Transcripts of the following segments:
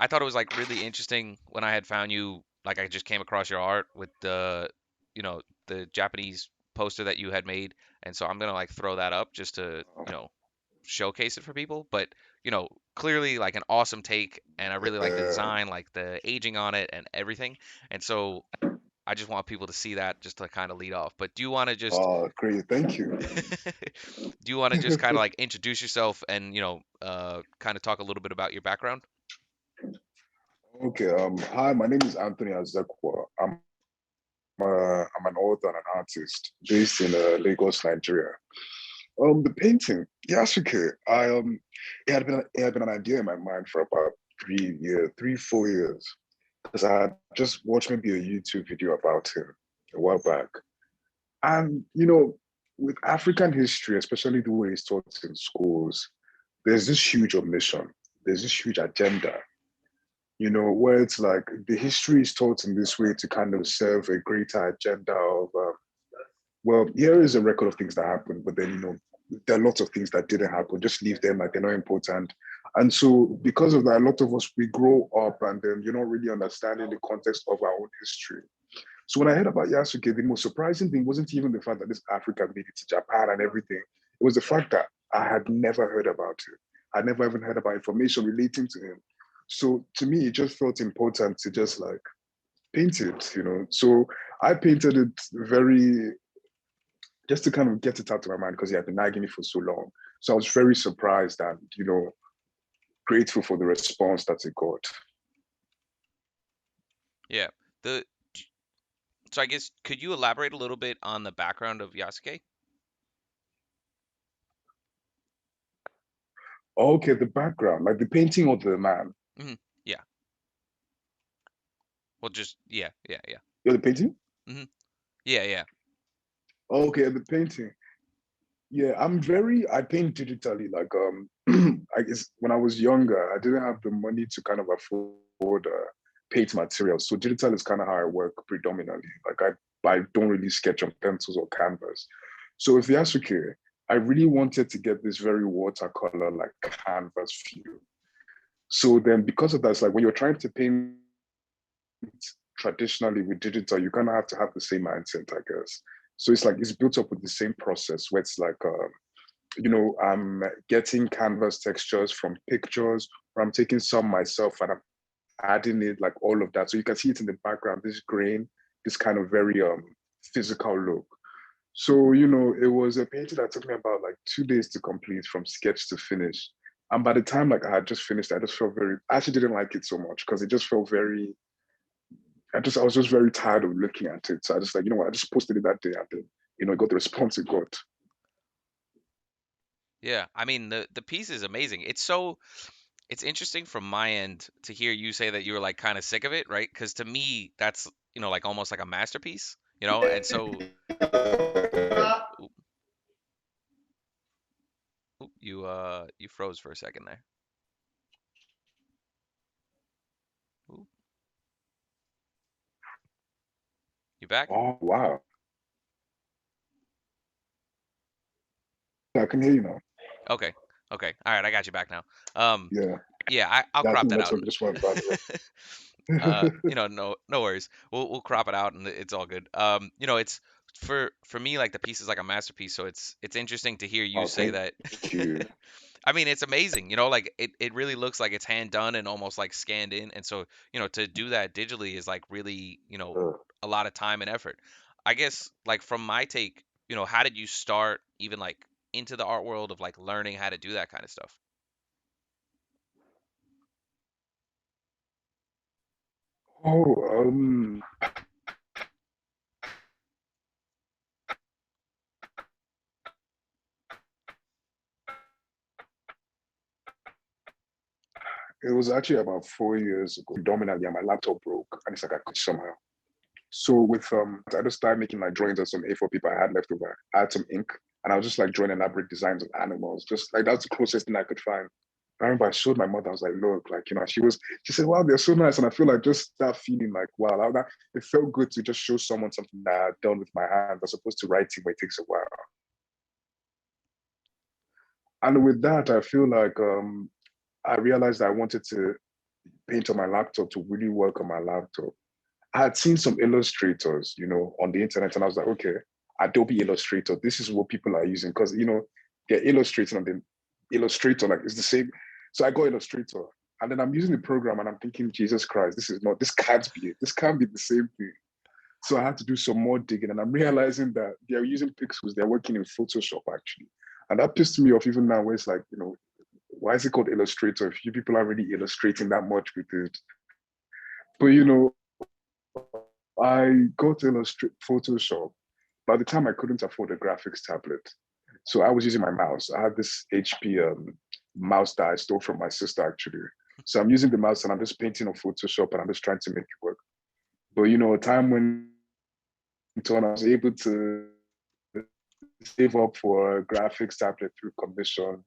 I thought it was like really interesting when I had found you. Like I just came across your art with the Japanese poster that you had made, and so I'm gonna like throw that up just to showcase it for people. But clearly like an awesome take, and I really like the Yeah. design, like the aging on it and everything. And so I just want people to see that just to kind of lead off. But do you want to just Oh, great. Thank you. do you want to just kind of like introduce yourself and kind of talk a little bit about your background? Okay. Hi, my name is Anthony Azekwoh. I'm an author and an artist based in Lagos, Nigeria. The painting, Yasuke. It had been an idea in my mind for about 3 years, 4 years, because I had just watched maybe a YouTube video about him a while back. And with African history, especially the way it's taught in schools, there's this huge omission. There's this huge agenda, where it's like the history is taught in this way to kind of serve a greater agenda of, well, here is a record of things that happened, but then, there are lots of things that didn't happen. Just leave them like they're not important. And so, because of that, a lot of us, we grow up and then you're not really understanding the context of our own history. So when I heard about Yasuke, the most surprising thing wasn't even the fact that this Africa made it to Japan and everything. It was the fact that I had never heard about it. I never even heard about information relating to him. So to me, it just felt important to just like paint it. So I painted it very just to kind of get it out of my mind because he had been nagging me for so long. So I was very surprised and grateful for the response that it got. Yeah. The So I guess could you elaborate a little bit on the background of Yasuke? Okay, the background, like the painting of the man. Hmm. Yeah. Well, just yeah, yeah, yeah. Yeah, the painting? Hmm. Yeah, yeah. Okay, the painting. Yeah, I paint digitally. Like I guess when I was younger, I didn't have the money to kind of afford paint materials. So digital is kind of how I work predominantly. Like I don't really sketch on pencils or canvas. So with Yasuke, I really wanted to get this very watercolor like canvas feel. So then because of that, it's like when you're trying to paint traditionally with digital, you kind of have to have the same mindset, I guess. So it's like it's built up with the same process where it's like I'm getting canvas textures from pictures, or I'm taking some myself and I'm adding it, like all of that. So you can see it in the background, this grain, this kind of very physical look. So, it was a painting that took me about like 2 days to complete from sketch to finish. And by the time like I had just finished, I just felt I actually didn't like it so much because it just felt very, I was just very tired of looking at it. So I just like, you know what, I just posted it that day and then, it got the response it got. Yeah. I mean, the piece is amazing. It's interesting from my end to hear you say that you were like kind of sick of it, right? Because to me, that's like almost like a masterpiece, And so, oop, oop, you froze for a second there. Oop, you back? Oh, wow. I can hear you now. Okay. Okay. All right. I got you back now. Um, Yeah. yeah. I'll Yeah, I crop think that that's out. what just went bad. No worries. We'll crop it out and it's all good. It's for me like the piece is like a masterpiece, so it's interesting to hear you Oh, say thank that. you. I mean, it's amazing, like it really looks like it's hand done and almost like scanned in, and so to do that digitally is like really Uh, a lot of time and effort. I guess like from my take, how did you start even like into the art world of like learning how to do that kind of stuff? oh, it was actually about 4 years ago. Predominantly, my laptop broke, and it's like I could somehow. So with I just started making like drawings on some A4 paper I had left over. I had some ink, and I was just like drawing elaborate designs of animals. Just like that's the closest thing I could find. I remember I showed my mother. I was like, "Look, like She said, "Wow, they're so nice," and I feel like just that feeling, like, wow, it felt good to just show someone something that I'd done with my hands, as opposed to writing, where it takes a while. And with that, I feel like I realized I wanted to, paint on my laptop to really work on my laptop. I had seen some illustrators, on the internet, and I was like, okay, Adobe Illustrator, this is what people are using because they're illustrating on the Illustrator, like it's the same. So I got Illustrator, and then I'm using the program, and I'm thinking, Jesus Christ, this can't be it. This can't be the same thing. So I had to do some more digging, and I'm realizing that they're using pixels. They're working in Photoshop actually, and that pissed me off even now. Where it's like, why is it called Illustrator if you people are already illustrating that much with it? But I got to illustrate Photoshop. By the time I couldn't afford a graphics tablet, so I was using my mouse. I had this HP mouse that I stole from my sister actually. So I'm using the mouse and I'm just painting on Photoshop and I'm just trying to make it work. But time went on, I was able to save up for a graphics tablet through commissions,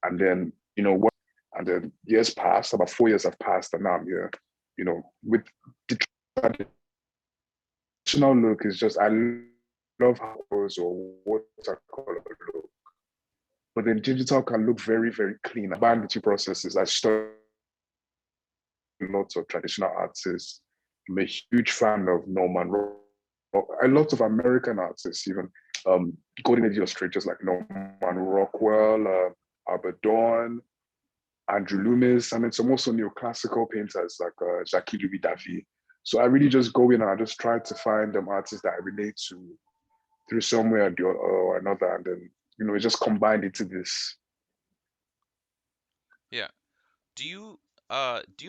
and then what? And then years passed. About 4 years have passed, and now I'm here. With the traditional look is just I love how or watercolor look, but then digital can look very very clean. I combine the two processes. I study lots of traditional artists. I'm a huge fan of Norman a lot of American artists, even golden age illustrators like Norman Rockwell, Albert Dawn, Andrew Loomis, and then some also neoclassical painters like Jacques Louis David. So I really just go in and I just try to find them artists that I relate to through somewhere or another, and then it just combined into this. Yeah. Do you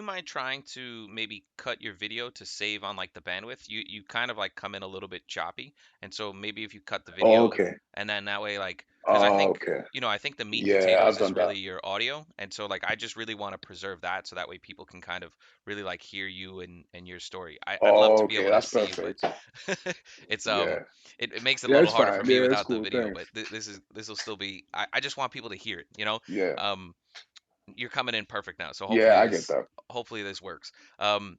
mind trying to maybe cut your video to save on like the bandwidth? You kind of like come in a little bit choppy, and so maybe if you cut the Oh, video okay. and then that way like because I Oh, think okay. I think the meat and Yeah, potatoes I've is done that. really your audio, and so like I just really want to preserve that so that way people can kind of really like hear you and your story. I'd love Oh, to be okay, able to that's see you, but perfect. it's Yeah. it makes it a Yeah, little it's harder for fine. me Yeah, it's without the cool. video, Thanks. but this will still be I just want people to hear it, Yeah. Um, you're coming in perfect now, so Yeah, I get that. hopefully this works. Um,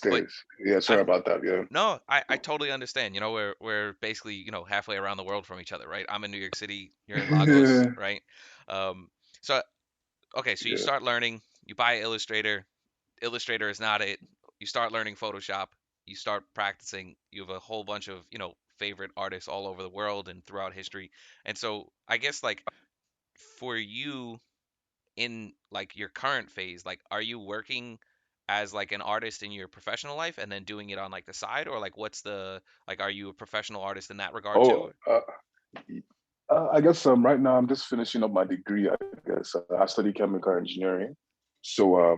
but Stays. Yeah, sorry I've about that. Yeah. no, I totally understand. We're basically halfway around the world from each other, right? I'm in New York City, you're in Lagos, right? Um, so okay, so you Yeah. start learning, you buy Illustrator. Illustrator is not it. You start learning Photoshop. You start practicing. You have a whole bunch of favorite artists all over the world and throughout history. And so I guess like for you in like your current phase, like are you working as like an artist in your professional life and then doing it on like the side, or like what's the like are you a professional artist in that regard Oh, too? I guess right now I'm just finishing up my degree. I guess I study chemical engineering. So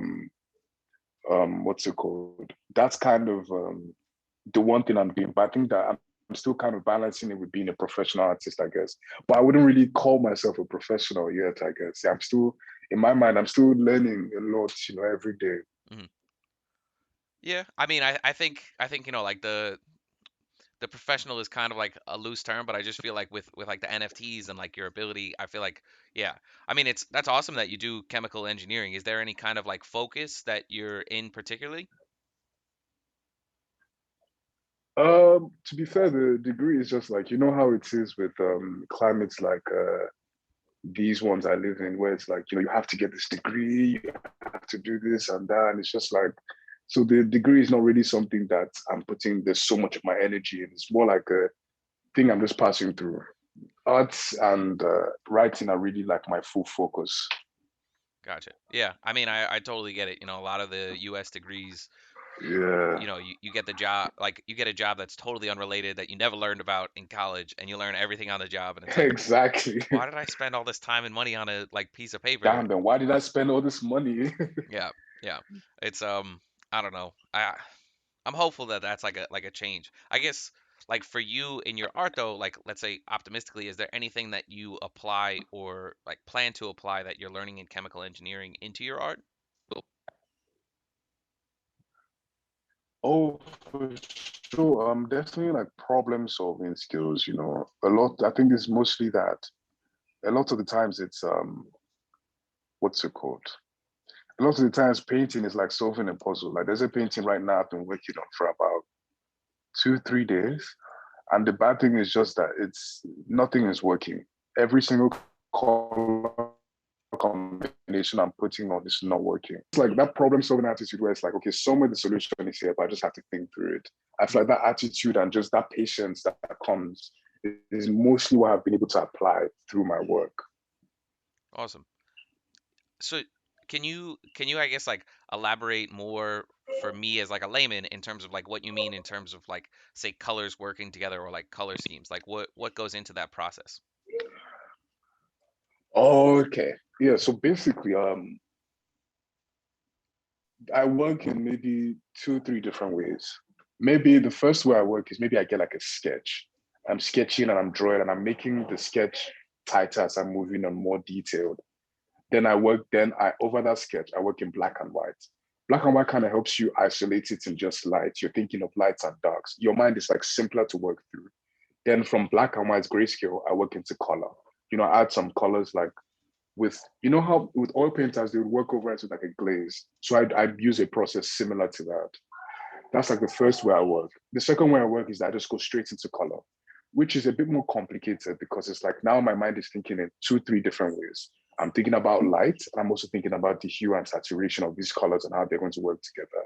what's it called? That's kind of the one thing I'm doing. But I think that I'm still kind of balancing it with being a professional artist, I guess. But I wouldn't really call myself a professional yet, I guess. Yeah, I'm still in my mind, I'm still learning a lot, every day. Hmm. Yeah, I mean I think like the professional is kind of like a loose term, but I just feel like with like the NFTs and like your ability, I feel like yeah. I mean that's awesome that you do chemical engineering. Is there any kind of like focus that you're in particularly? To be fair, the degree is just like how it is with climates like these ones I live in, where it's like you have to get this degree, you have to do this and that, and it's just like so the degree is not really something that I'm putting there's so much of my energy in. It's more like a thing I'm just passing through. Arts and writing are really like my full focus. Gotcha. Yeah, I mean I totally get it. A lot of the US degrees, Yeah, you get the job, like you get a job that's totally unrelated that you never learned about in college, and you learn everything on the job, and it's like exactly. why did I spend all this time and money on a like piece of paper? Damn, then why did I spend all this money? Yeah, yeah. It's I don't know. I'm hopeful that that's like a change. I guess like for you in your art though, like let's say optimistically, is there anything that you apply or like plan to apply that you're learning in chemical engineering into your art? Oh, for sure. Definitely like problem solving skills, A lot, I think it's mostly that. A lot of the times it's what's it called? A lot of the times painting is like solving a puzzle. Like there's a painting right now I've been working on for about 2, 3 days. And the bad thing is just that it's nothing is working. Every single color combination I'm putting on is not working. It's like that problem solving attitude where it's like, okay, somewhere the solution is here, but I just have to think through it. I feel Mhm. like that attitude and just that patience that comes is mostly what I've been able to apply through my work. Awesome. So can you I guess like elaborate more for me as like a layman in terms of like what you mean in terms of like say colors working together or like color schemes? Like what goes into that process? Okay. Yeah. So basically, I work in maybe two, three different ways. Maybe the first way I work is maybe I get like a sketch. I'm sketching and I'm drawing and I'm making the sketch tighter as I'm moving on more detailed. Then I over that sketch, I work in black and white. Black and white kind of helps you isolate it in just light. You're thinking of lights and darks. Your mind is like simpler to work through. Then from black and white grayscale, I work into color. I add some colors like how with oil painters they would work over it with like a glaze. So I'd use a process similar to that. That's like the first way I work. The second way I work is that I just go straight into color, which is a bit more complicated because it's like now my mind is thinking in two, three different ways. I'm thinking about light, and I'm also thinking about the hue and saturation of these colors and how they're going to work together.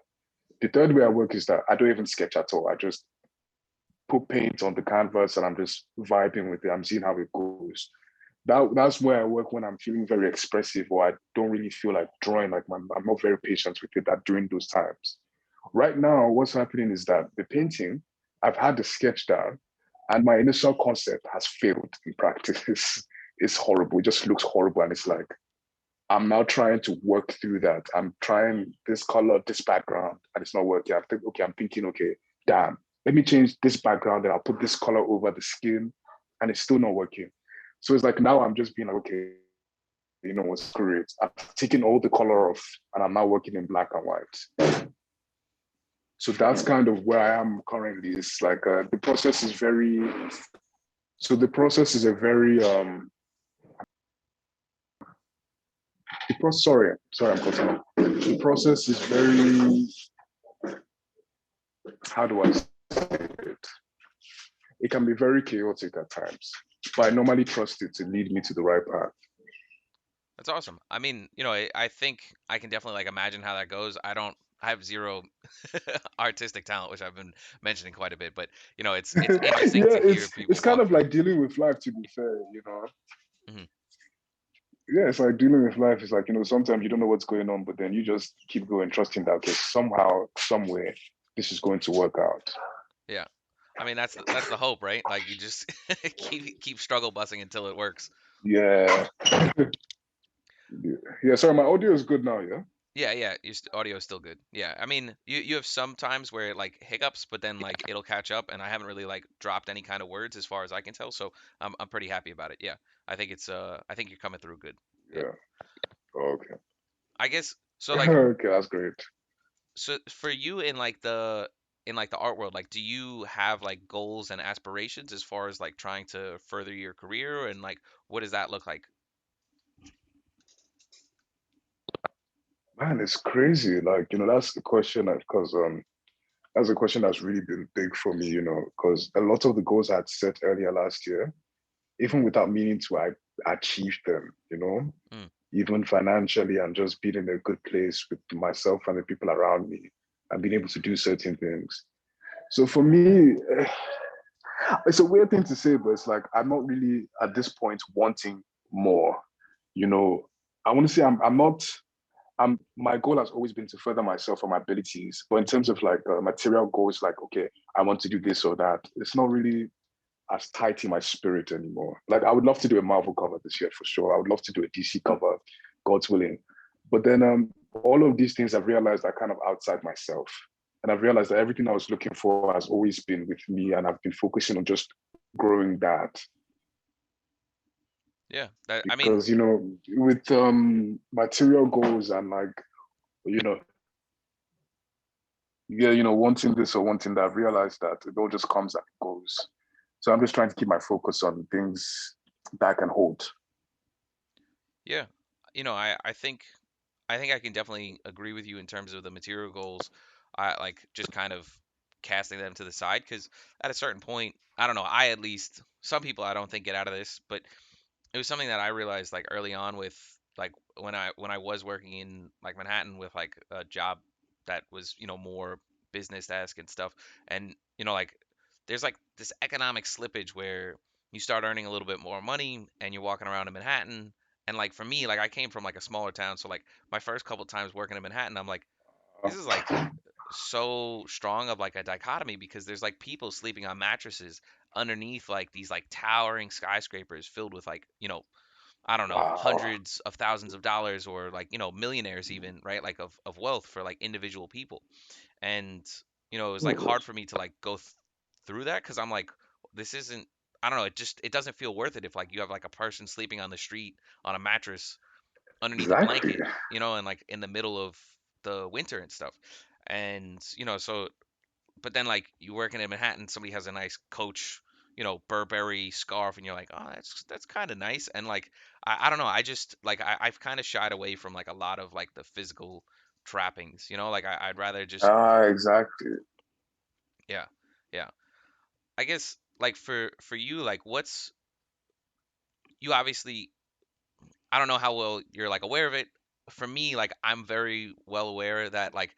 The third way I work is that I don't even sketch at all. I just put paint on the canvas and I'm just vibing with it. I'm seeing how it goes. That's where I work when I'm feeling very expressive or I don't really feel like drawing. Like I'm not very patient with it. That during those times. Right now, what's happening is that the painting, I've had the sketch down, and my initial concept has failed in practice. It's horrible. It just looks horrible, and it's like I'm now trying to work through that. I'm trying this color, this background, and it's not working. I'm thinking, okay, damn, let me change this background and I'll put this color over the skin, and it's still not working. So it's like now I'm just being like, okay, what's great. I'm taking all the color off, and I'm now working in black and white. So that's kind of where I am currently. It's like the process is very. So the process is a very sorry, I'm cutting off. The process is very, how do I say it? It can be very chaotic at times, but I normally trust it to lead me to the right path. That's awesome. I mean, I think I can definitely like imagine how that goes. I have zero artistic talent, which I've been mentioning quite a bit, but it's interesting Yeah, to hear it's people kind walk of through. like dealing with life. To be fair. Hmm. Yeah, it's like dealing with life. It's like sometimes you don't know what's going on, but then you just keep going, trusting that okay, somehow, somewhere, this is going to work out. Yeah. I mean, that's the hope, right? Like you just keep struggle busting until it works. Yeah, yeah. Yeah, sorry, my audio is good now. Yeah. Yeah, yeah, audio is still good. Yeah, I mean, you have some times where it like hiccups, but then like it'll catch up, and I haven't really like dropped any kind of words as far as I can tell, so I'm pretty happy about it. Yeah, I think you're coming through good. Yeah, Yeah. Okay. I guess so. Like, Okay, that's great. so for you in like the art world, like, do you have like goals and aspirations as far as like trying to further your career, and like what does that look like? Man, it's crazy. Like, that's the question because that's a question that's really been big for me, because a lot of the goals I had set earlier last year, even without meaning to, I achieved them, Mm, even financially and just being in a good place with myself and the people around me and being able to do certain things. So for me, it's a weird thing to say, but it's like I'm not really at this point wanting more. You know, I want to say I'm not. My goal has always been to further myself and my abilities. But in terms of like material goals, like okay, I want to do this or that. It's not really as tight in my spirit anymore. Like I would love to do a Marvel cover this year for sure. I would love to do a DC cover, God's willing. But then all of these things I've realized are kind of outside myself. And I've realized that everything I was looking for has always been with me, and I've been focusing on just growing that. yeah, I mean, Because with material goals and like you know, yeah, wanting this or wanting that, I've realized that it all just comes and goes. So I'm just trying to keep my focus on things that I can hold. yeah, I think I can definitely agree with you in terms of the material goals. I like just kind of casting them to the side because at a certain point, I don't know. I at least some people I don't think get out of this, but it was something that I realized like early on with. like when I was working in like Manhattan with like a job that was, more business desk and stuff. And, like there's like this economic slippage where you start earning a little bit more money and you're walking around in Manhattan. And like for me, like I came from like a smaller town, so like my first couple times working in Manhattan, I'm like, this is like so strong of like a dichotomy because there's like people sleeping on mattresses underneath like these like towering skyscrapers filled with like, I don't know, Wow. hundreds of thousands of dollars or like, millionaires even, right? Like of wealth for like individual people. And, it was like hard for me to like go through that because I'm like, this isn't, I don't know, it doesn't feel worth it if like you have like a person sleeping on the street on a mattress underneath a Exactly. blanket, and like in the middle of the winter and stuff. And, so but then like you working in Manhattan, somebody has a nice Coach, Burberry scarf, and you're like, oh, that's kind of nice. And like I don't know, I just like I've kind of shied away from like a lot of like the physical trappings, like I'd rather just Exactly. yeah, yeah. I guess like for you, like what's you obviously I don't know how well you're like aware of it. For me, like I'm very well aware that like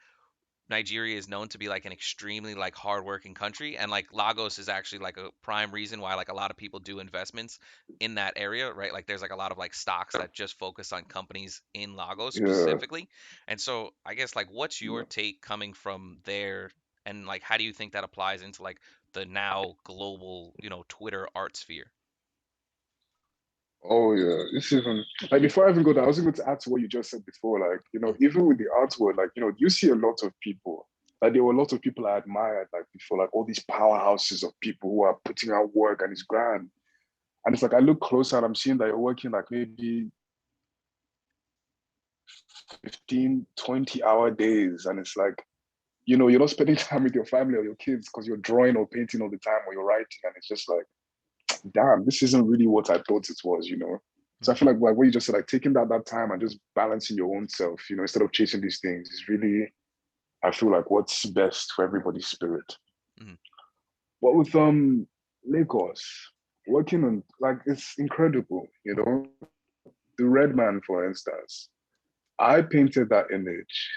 Nigeria is known to be like an extremely like hardworking country, and like Lagos is actually like a prime reason why like a lot of people do investments in that area, right? Like there's like a lot of like stocks that just focus on companies in Lagos Yeah. specifically. And so I guess like what's your take coming from there, and like how do you think that applies into like the now global, Twitter art sphere? Oh yeah, it's even like before I even go there, I was going to add to what you just said before. Like, Mm, even with the artwork, like, you see a lot of people. Like there were a lot of people I admired, like before, like all these powerhouses of people who are putting out work and it's grand. And it's like I look closer and I'm seeing that you're working like maybe 15, 20-hour days. And it's like, you're not spending time with your family or your kids because you're drawing or painting all the time or you're writing. And it's just like, damn, this isn't really what I thought it was. So I mhm, feel like what you just said, like taking that time and just balancing your own self, instead of chasing these things is really, I feel like what's best for everybody's spirit. mhm, But with Lagos, working on like it's incredible. The Red Man, for instance. I painted that image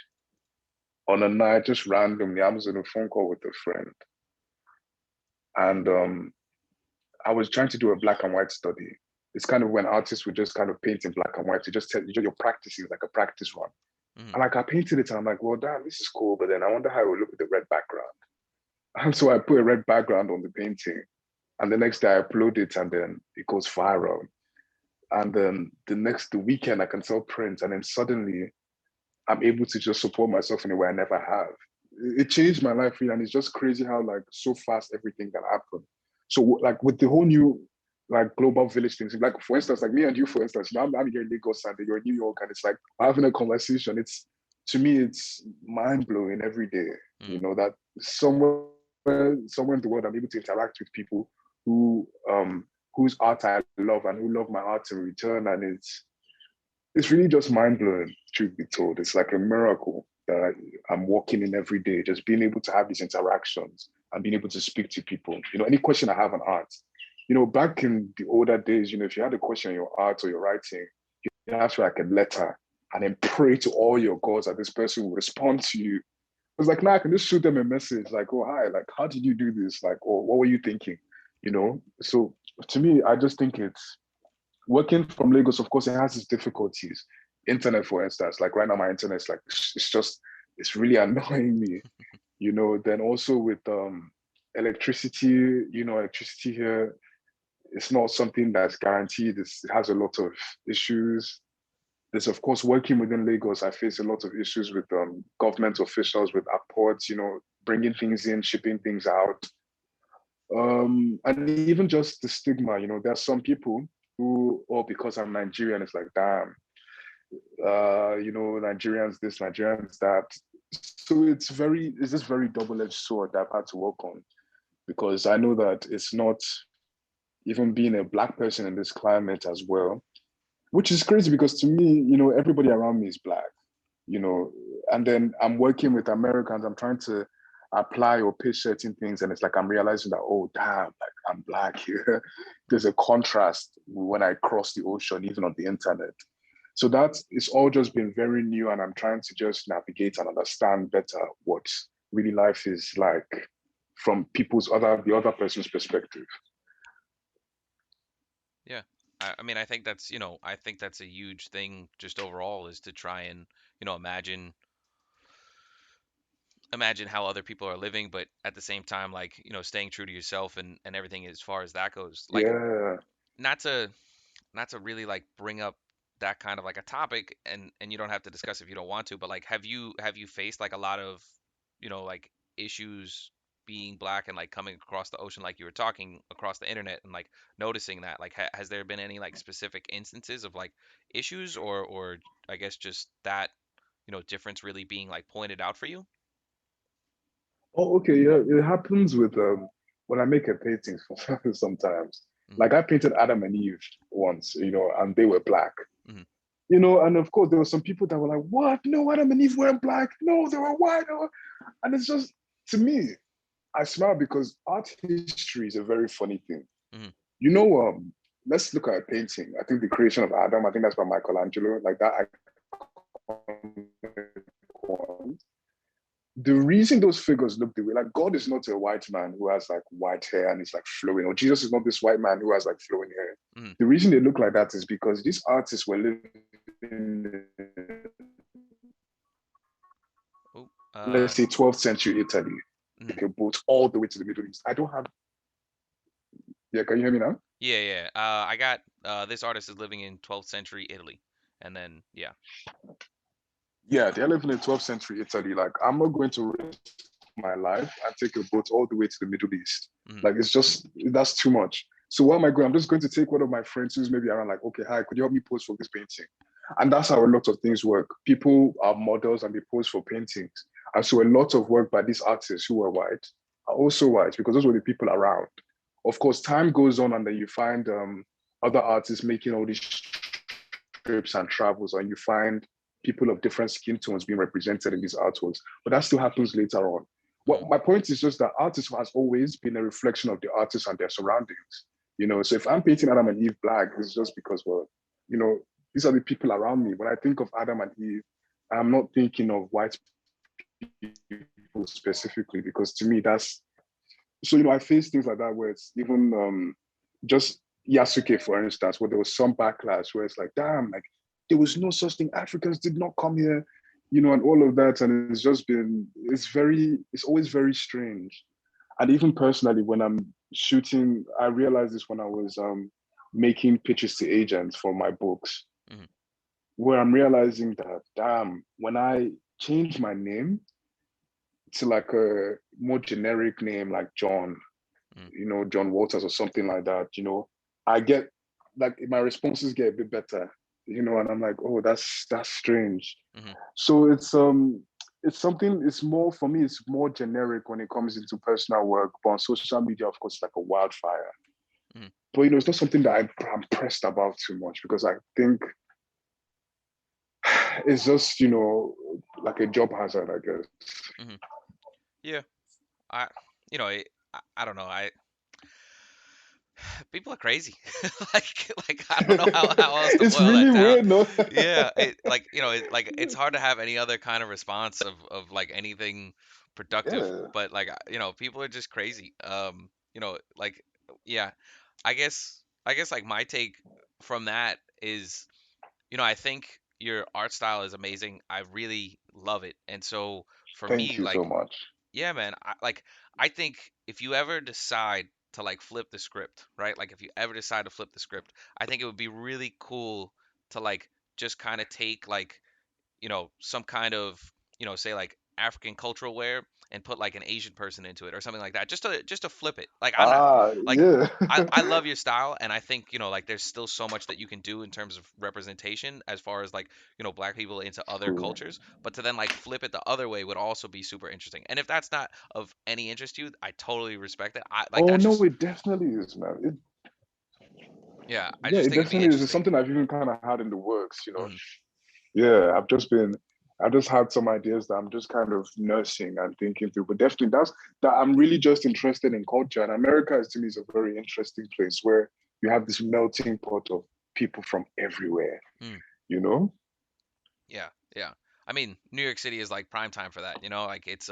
on a night just randomly. I was on a phone call with a friend. And I was trying to do a black and white study. It's kind of when artists would just kind of paint in black and white to just tell you you're practicing like a practice run. mhm, And like I painted it and I'm like, well, damn, this is cool. But then I wonder how it would look with the red background. And so I put a red background on the painting. And the next day I upload it and then it goes viral. And then the weekend I can sell prints. And then suddenly I'm able to just support myself in a way I never have. It changed my life really, and it's just crazy how like so fast everything can happen. So like with the whole new like global village things, like for instance, like me and you, for instance, I'm here in Lagos and you're in New York, and it's like having a conversation. It's to me, it's mind blowing every day. mhm. That somewhere in the world, I'm able to interact with people who whose art I love and who love my art in return, and it's really just mind blowing, truth be told. It's like a miracle that I'm walking in every day, just being able to have these interactions and being able to speak to people. Any question I have on art, back in the older days, if you had a question on your art or your writing, you have to like a letter and then pray to all your gods that this person will respond to you. It's like now I can just shoot them a message like, oh, hi, like, how did you do this? Like, or what were you thinking? So to me, I just think it's working from Lagos, of course, it has its difficulties. Internet, for instance, like right now, my internet's like it's really annoying me. Then also with electricity, electricity here, it's not something that's guaranteed. It has a lot of issues. There's of course working within Lagos. I face a lot of issues with government officials, with airports, bringing things in, shipping things out, and even just the stigma. There are some people who, oh, because I'm Nigerian, it's like, damn, Nigerians this, Nigerians that. So it's this very double-edged sword that I've had to work on because I know that it's not even being a black person in this climate as well, which is crazy because to me, everybody around me is black, you know, and then I'm working with Americans, I'm trying to apply or pitch certain things, and it's like I'm realizing that, oh damn, like I'm black here. There's a contrast when I cross the ocean, even on the internet. So that it's all just been very new, and I'm trying to just navigate and understand better what really life is like from the other person's perspective. Yeah. I mean, I think that's, I think that's a huge thing just overall is to try and, imagine how other people are living, but at the same time, like, staying true to yourself and everything as far as that goes. Like, Yeah. not to really like bring up that kind of like a topic, and you don't have to discuss if you don't want to, but like have you faced like a lot of like issues being black and like coming across the ocean, like you were talking across the internet, and like noticing that, like, has there been any like specific instances of like issues, or I guess just that difference really being like pointed out for you? Oh, okay. Yeah, it happens with when I make a painting sometimes. Hmm. Like I painted Adam and Eve once, and they were black. Hmm. And of course there were some people that were like, "What? No, Adam and Eve weren't black. No, they were white." And it's just, to me, I smile because art history is a very funny thing. Hmm. You know, let's look at a painting. I think the creation of Adam, I think that's by Michelangelo, like that icon. The reason those figures look the way, like God is not a white man who has like white hair and it's like flowing, or Jesus is not this white man who has like flowing hair. Hmm. The reason they look like that is because these artists were living, Oh, let's say, 12th century Italy. mhm. Take a boat all the way to the Middle East. I don't have, yeah, can you hear me now? Yeah, yeah. I got this artist is living in 12th century Italy, and then yeah. Yeah, they're living in 12th century Italy. Like, I'm not going to risk my life and take a boat all the way to the Middle East. Hmm. Like, it's just, that's too much. So what am I going? I'm just going to take one of my friends who's maybe around, like, okay, hi, could you help me pose for this painting? And that's how a lot of things work. People are models and they pose for paintings. And so a lot of work by these artists who are white are also white because those were the people around. Of course, time goes on and then you find other artists making all these trips and travels, and you find people of different skin tones being represented in these artworks. But that still happens later on. Hmm. What my point is just that artists has always been a reflection of the artist and their surroundings. So if I'm painting Adam and Eve black, it's just because, well, you know, these are the people around me. When I think of Adam and Eve, I'm not thinking of white people specifically because to me that's so. I face things like that where it's even just Yasuke, for instance, where there was some backlash where it's like, damn, like there was no such thing. Africans did not come here, and all of that. And it's always very strange. And even personally, when I'm shooting, I realized this when I was making pitches to agents for my books, Hmm. where I'm realizing that, damn, when I change my name to like a more generic name like John, Hmm. John Waters or something like that, I get like my responses get a bit better, and I'm like, oh, that's strange. Hmm. So it's something, it's more for me, it's more generic when it comes into personal work, but on social media, of course, like a wildfire. Hmm. But it's not something that I'm pressed about too much because I think it's just, like a job hazard, I guess. Hmm. Yeah. I I don't know. I People are crazy. Like I don't know how else to It's boil really that down. weird, no? Yeah, it's hard to have any other kind of response of like anything productive, Yeah. but like people are just crazy. Like, yeah, I guess like my take from that is, I think your art style is amazing. I really love it. And so for Thank me, you so like, much. yeah, man. I think if you ever decide to like flip the script, right? Like if you ever decide to flip the script, I think it would be really cool to like just kind of take like, some kind of, say like African cultural wear and put like an Asian person into it or something like that. Just to flip it. Like I'm not Ah, like yeah. I love your style, and I think, like there's still so much that you can do in terms of representation as far as like, black people into other True. cultures, but to then like flip it the other way would also be super interesting. And if that's not of any interest to you, I totally respect it. I like Oh that's no, just it definitely is, man. Yeah, I Yeah, just it think it'd be definitely is. It's interesting. something I've even kind of had in the works. Hmm. Yeah, I've just had some ideas that I'm just kind of nursing and thinking through. But definitely that I'm really just interested in culture. And America is, to me, is a very interesting place where you have this melting pot of people from everywhere. you know? Yeah, yeah. I mean, New York City is like prime time for that, you know? Like it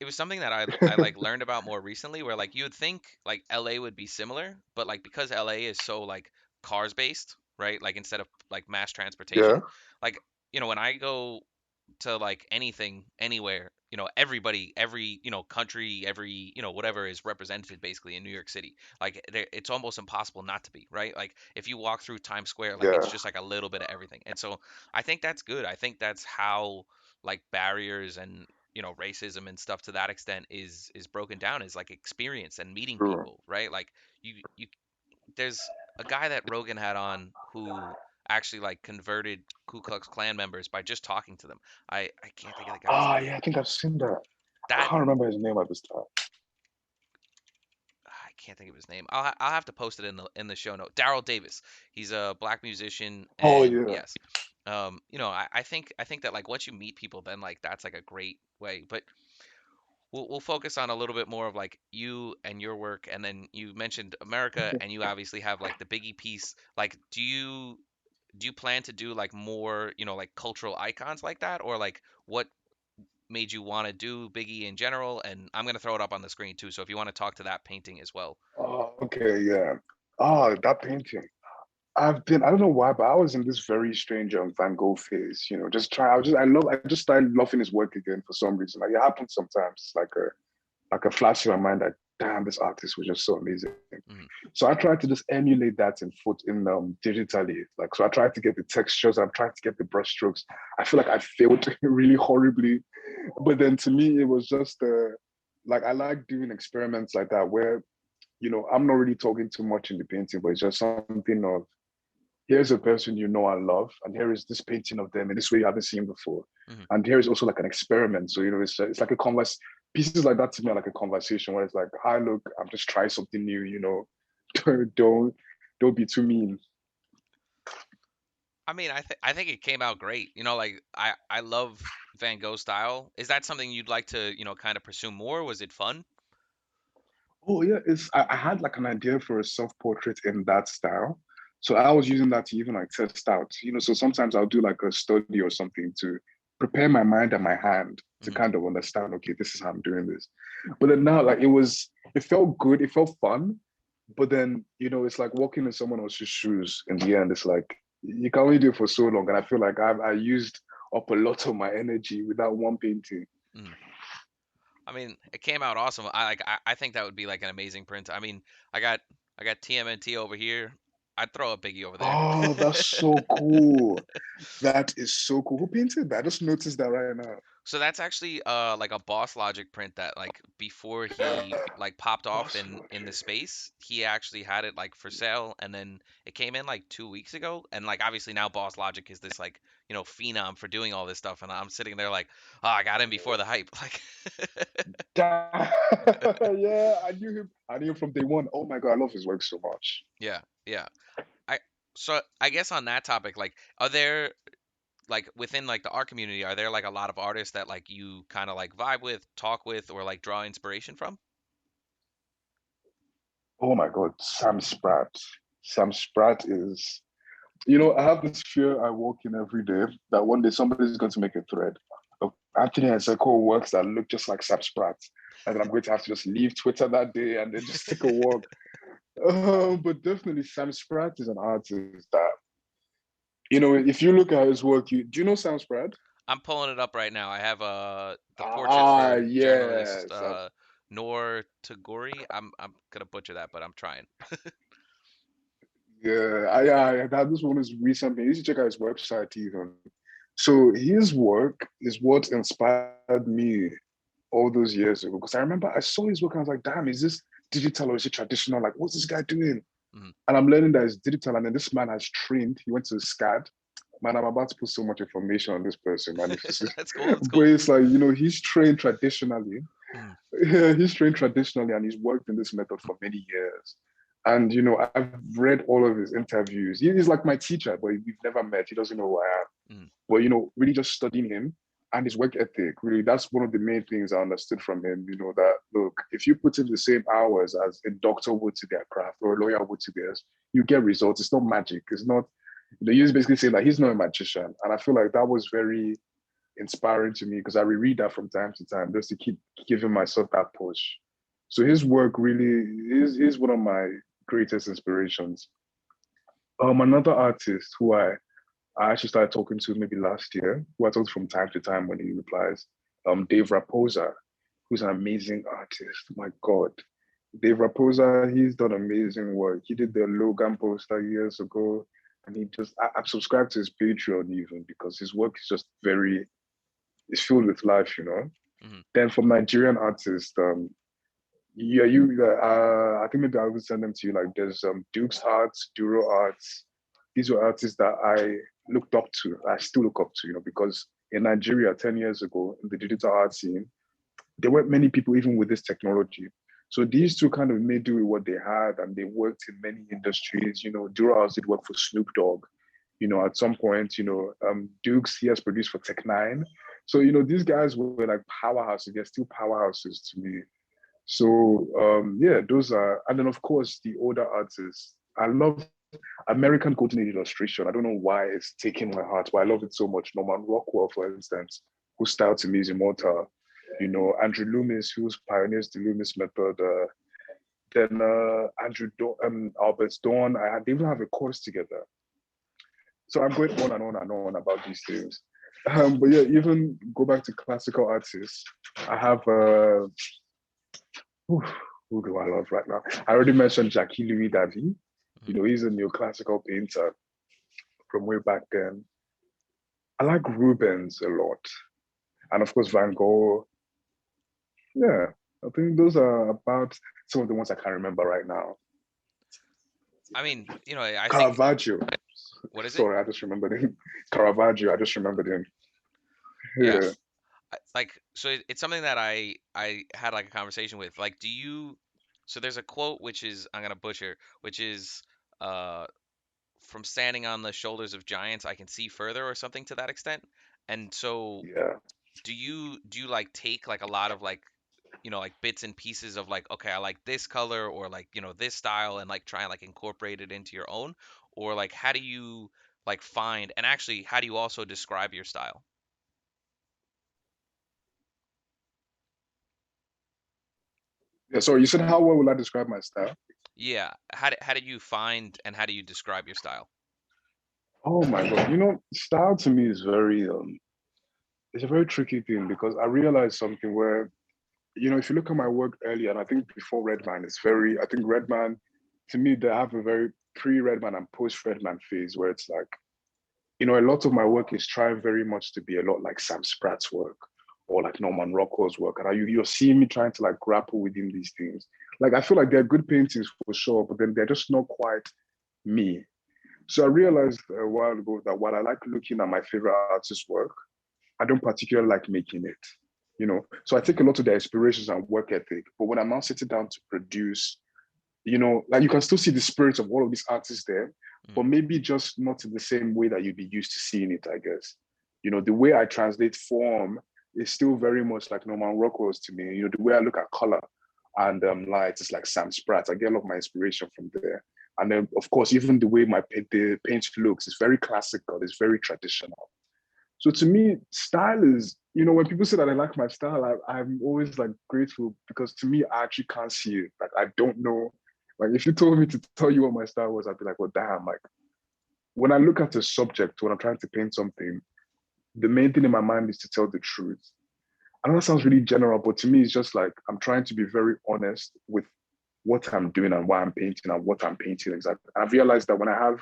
was something that I like learned about more recently where like you would think like LA would be similar, but like because LA is so like cars based, right? Like instead of like mass Yeah, transportation, like when I go to like anything anywhere, everybody, every country, every whatever is represented basically in New York City. Like it's almost impossible not to be, right? Like if you walk through Times Square, like it's yeah, just like a little bit of everything. And so I think that's good. I think that's how like barriers and racism and stuff to that extent is broken down, is like experience and meeting true. people, right? Like you there's a guy that Rogan had on who actually like converted Ku Klux Klan members by just talking to them. I can't think of the guy's Ah, name. yeah, I think I've seen that. I That can't remember his name at this time. I can't think of his name. I'll have to post it in the show note. Daryl Davis. He's a black musician, Oh and yeah. yes, I think that like once you meet people, then like that's like a great way. But we'll focus on a little bit more of like you and your work, and then you mentioned America, and you obviously have like the Biggie piece. Like, do you plan to do like more, like cultural icons like that, or like what made you want to do Biggie in general? And I'm gonna throw it up on the screen too, so if you want to talk to that painting as well. Oh, okay, yeah. Oh, that painting. I don't know why, but I was in this very strange Van Gogh phase, I just started loving his work again for some reason. Like it happens sometimes. It's like a flash in my mind that, damn, this artist was just so amazing. Hmm. So I tried to just emulate that in digitally. Like, so I tried to get the textures, I'm trying to get the brushstrokes. I feel like I failed really horribly. But then to me, it was just like I like doing experiments like that where, I'm not really talking too much in the painting, but it's just something of, here's a person you know and love, and here is this painting of them in this way you haven't seen before. Hmm. And here is also like an experiment. So, it's like a converse. Pieces like that to me are like a conversation where it's like, hi, look, I'm just trying something new, don't don't be too mean. I mean, I think it came out great. Like I love Van Gogh style. Is that something you'd like to kind of pursue more? Was it fun? Oh yeah, I had like an idea for a self-portrait in that style. So I was using that to even like test out, so sometimes I'll do like a study or something to prepare my mind and my hand to Hmm. kind of understand, okay, this is how I'm doing this. But then now like it felt good, it felt fun, but then it's like walking in someone else's shoes in the end. It's like you can only do it for so long. And I feel like I used up a lot of my energy with that one painting. Hmm. I mean, it came out awesome. I think that would be like an amazing print. I mean, I got I got TMNT over here. I'd throw a Biggie over there. Oh, that's so cool. That is so cool. Who painted that? I just noticed that right now. So that's actually like a Boss Logic print that like before he like popped off Boss in the Logic. space, he actually had it like for sale, and then it came in like 2 weeks ago. And like obviously now Boss Logic is this like phenom for doing all this stuff, and I'm sitting there like, oh, I got him before the hype. Like Yeah, I knew him. I knew him from day one. Oh my God, I love his work so much. yeah, yeah. I so I guess on that topic, like, are there like within like the art community, are there like a lot of artists that like you kind of like vibe with, talk with, or like draw inspiration from? Oh my God, Sam Spratt. Sam Spratt is, I have this fear I walk in every day that one day somebody's going to make a thread of Anthony and Azekwoh works that look just like Sam Spratt. And then I'm going to have to just leave Twitter that day and then just take a walk. But definitely Sam Spratt is an artist that, if you look at his work, do you know Sam Spratt? I'm pulling it up right now. I have the portrait Ah, for journalist yes. Noor Tagore. I'm gonna butcher that, but I'm trying. Yeah, I that was one of his recent. You should check out his website even. So his work is what inspired me all those years ago. Because I remember I saw his work and I was like, damn, is this digital or is it traditional? Like, what's this guy doing? Mhm. And I'm learning that it's digital. And then this man has trained. He went to SCAD. Man, I'm about to put so much information on this person, man. That's cool. That's But cool. it's like, he's trained traditionally. Mhm. Yeah, he's trained traditionally and he's worked in this method for many years. And I've read all of his interviews. He's like my teacher, but we've never met. He doesn't know who I am. Mhm. But really just studying him and his work ethic, really, that's one of the main things I understood from him. That look, if you put in the same hours as a doctor would to their craft or a lawyer would to theirs, you get results. It's not magic. It's not. He was basically saying that he's not a magician. And I feel like that was very inspiring to me because I reread that from time to time just to keep giving myself that push. So his work really is one of my greatest inspirations. Another artist who I actually started talking to maybe last year, who I talk to from time to time when he replies, Dave Raposa, who's an amazing artist. My God. Dave Raposa, he's done amazing work. He did the Logan poster years ago. And I've subscribed to his Patreon even because his work is just it's filled with life, you know. Hmm. Then from Nigerian artists, I think maybe I will send them to you. Like there's Duke's Arts, Duro Arts. These were artists that I looked up to. I still look up to, you know, because in Nigeria 10 years ago, in the digital art scene, there weren't many people even with this technology. So these two kind of made do with what they had and they worked in many industries. You know, Duro Arts did work for Snoop Dogg. You know, at some point, Dukes, he has produced for Tech Nine. So, these guys were like powerhouses. They're still powerhouses to me. So yeah, those are, and then of course the older artists. I love American Golden Age illustration. I don't know why it's taking my heart, but I love it so much. Norman Rockwell, for instance, whose style to me is immortal. Andrew Loomis, who's pioneers the Loomis method. Then Albert Dawn. They even have a course together. So I'm going on and on and on about these things. But yeah, even go back to classical artists. I have who do I love right now? I already mentioned Jacques Louis David. Hmm. He's a neoclassical painter from way back then. I like Rubens a lot. And of course, Van Gogh. Yeah, I think those are about some of the ones I can remember right now. I mean, I think Caravaggio. what is it? Sorry, I just remembered him. Caravaggio, I just remembered him. Yeah. Yeah, Like so it's something that I had like a conversation with. Like, do you so there's a quote which is I'm gonna butcher, which is uh from standing on the shoulders of giants I can see further or something to that extent. And so yeah. do you like take like a lot of like like bits and pieces of like, okay, I like this color or like this style and like try and like incorporate it into your own, or like how do you like find, and actually how do you also describe your style? Yeah, sorry, you said how well will I describe my style? Yeah, how did you find and how do you describe your style? Oh my God. Style to me is it's a very tricky thing because I realized something where, if you look at my work earlier, and I think before Redman, I think Redman, to me, they have a very pre-Redman and post-Redman phase where it's like, a lot of my work is trying very much to be a lot like Sam Spratt's work or like Norman Rockwell's work. And you're seeing me trying to like grapple within these things. Like, I feel like they're good paintings for sure, but then they're just not quite me. So I realized a while ago that while I like looking at my favorite artist's work, I don't particularly like making it. So I take a lot of their inspirations and work ethic. But when I'm now sitting down to produce, like you can still see the spirit of all of these artists there, but Mm-hmm. maybe just not in the same way that you'd be used to seeing it, I guess. The way I translate form is still very much like Norman Rockwell's to me. The way I look at color and light is like Sam Spratt. I get a lot of my inspiration from there. And then, of course, even the way the paint looks is very classical, it's very traditional. So to me, style is, when people say that I like my style, I'm always like grateful because to me, I actually can't see it. Like I don't know. Like if you told me to tell you what my style was, I'd be like, well, damn. Like when I look at a subject, when I'm trying to paint something, the main thing in my mind is to tell the truth. I know that sounds really general, but to me, it's just like I'm trying to be very honest with what I'm doing and why I'm painting and what I'm painting exactly. I've realized that when I have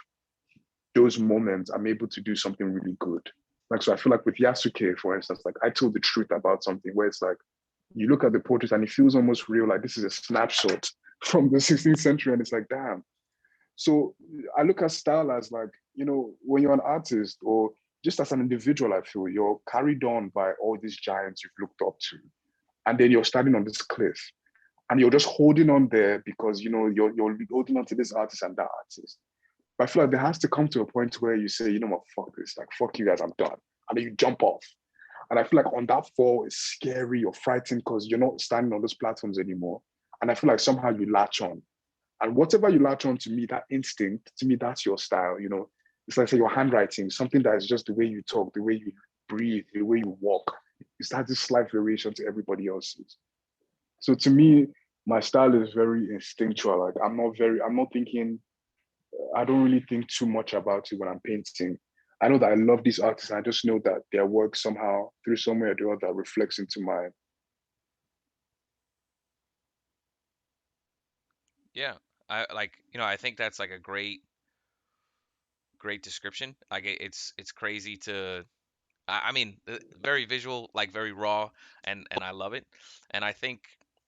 those moments, I'm able to do something really good. Like, so I feel like with Yasuke, for instance, like I told the truth about something where it's like, you look at the portrait and it feels almost real, like this is a snapshot from the 16th century. And it's like, damn. So I look at style as like, when you're an artist or just as an individual, I feel you're carried on by all these giants you've looked up to. And then you're standing on this cliff and you're just holding on there because, you're holding on to this artist and that artist. But I feel like there has to come to a point where you say, you know what, fuck this, like fuck you guys, I'm done. And then you jump off. And I feel like on that fall is scary or frightening because you're not standing on those platforms anymore. And I feel like somehow you latch on. And whatever you latch on to me, that instinct, to me, that's your style, it's like say your handwriting, something that is just the way you talk, the way you breathe, the way you walk. It's that this slight variation to everybody else's. So to me, my style is very instinctual. Like I'm not thinking, I don't really think too much about it when I'm painting. I know that I love these artists. And I just know that their work somehow, through somewhere or the other, reflects into mine. Yeah. I like, I think that's like a great description. Like it's crazy to I mean, very visual, like very raw, and I love it. And I think,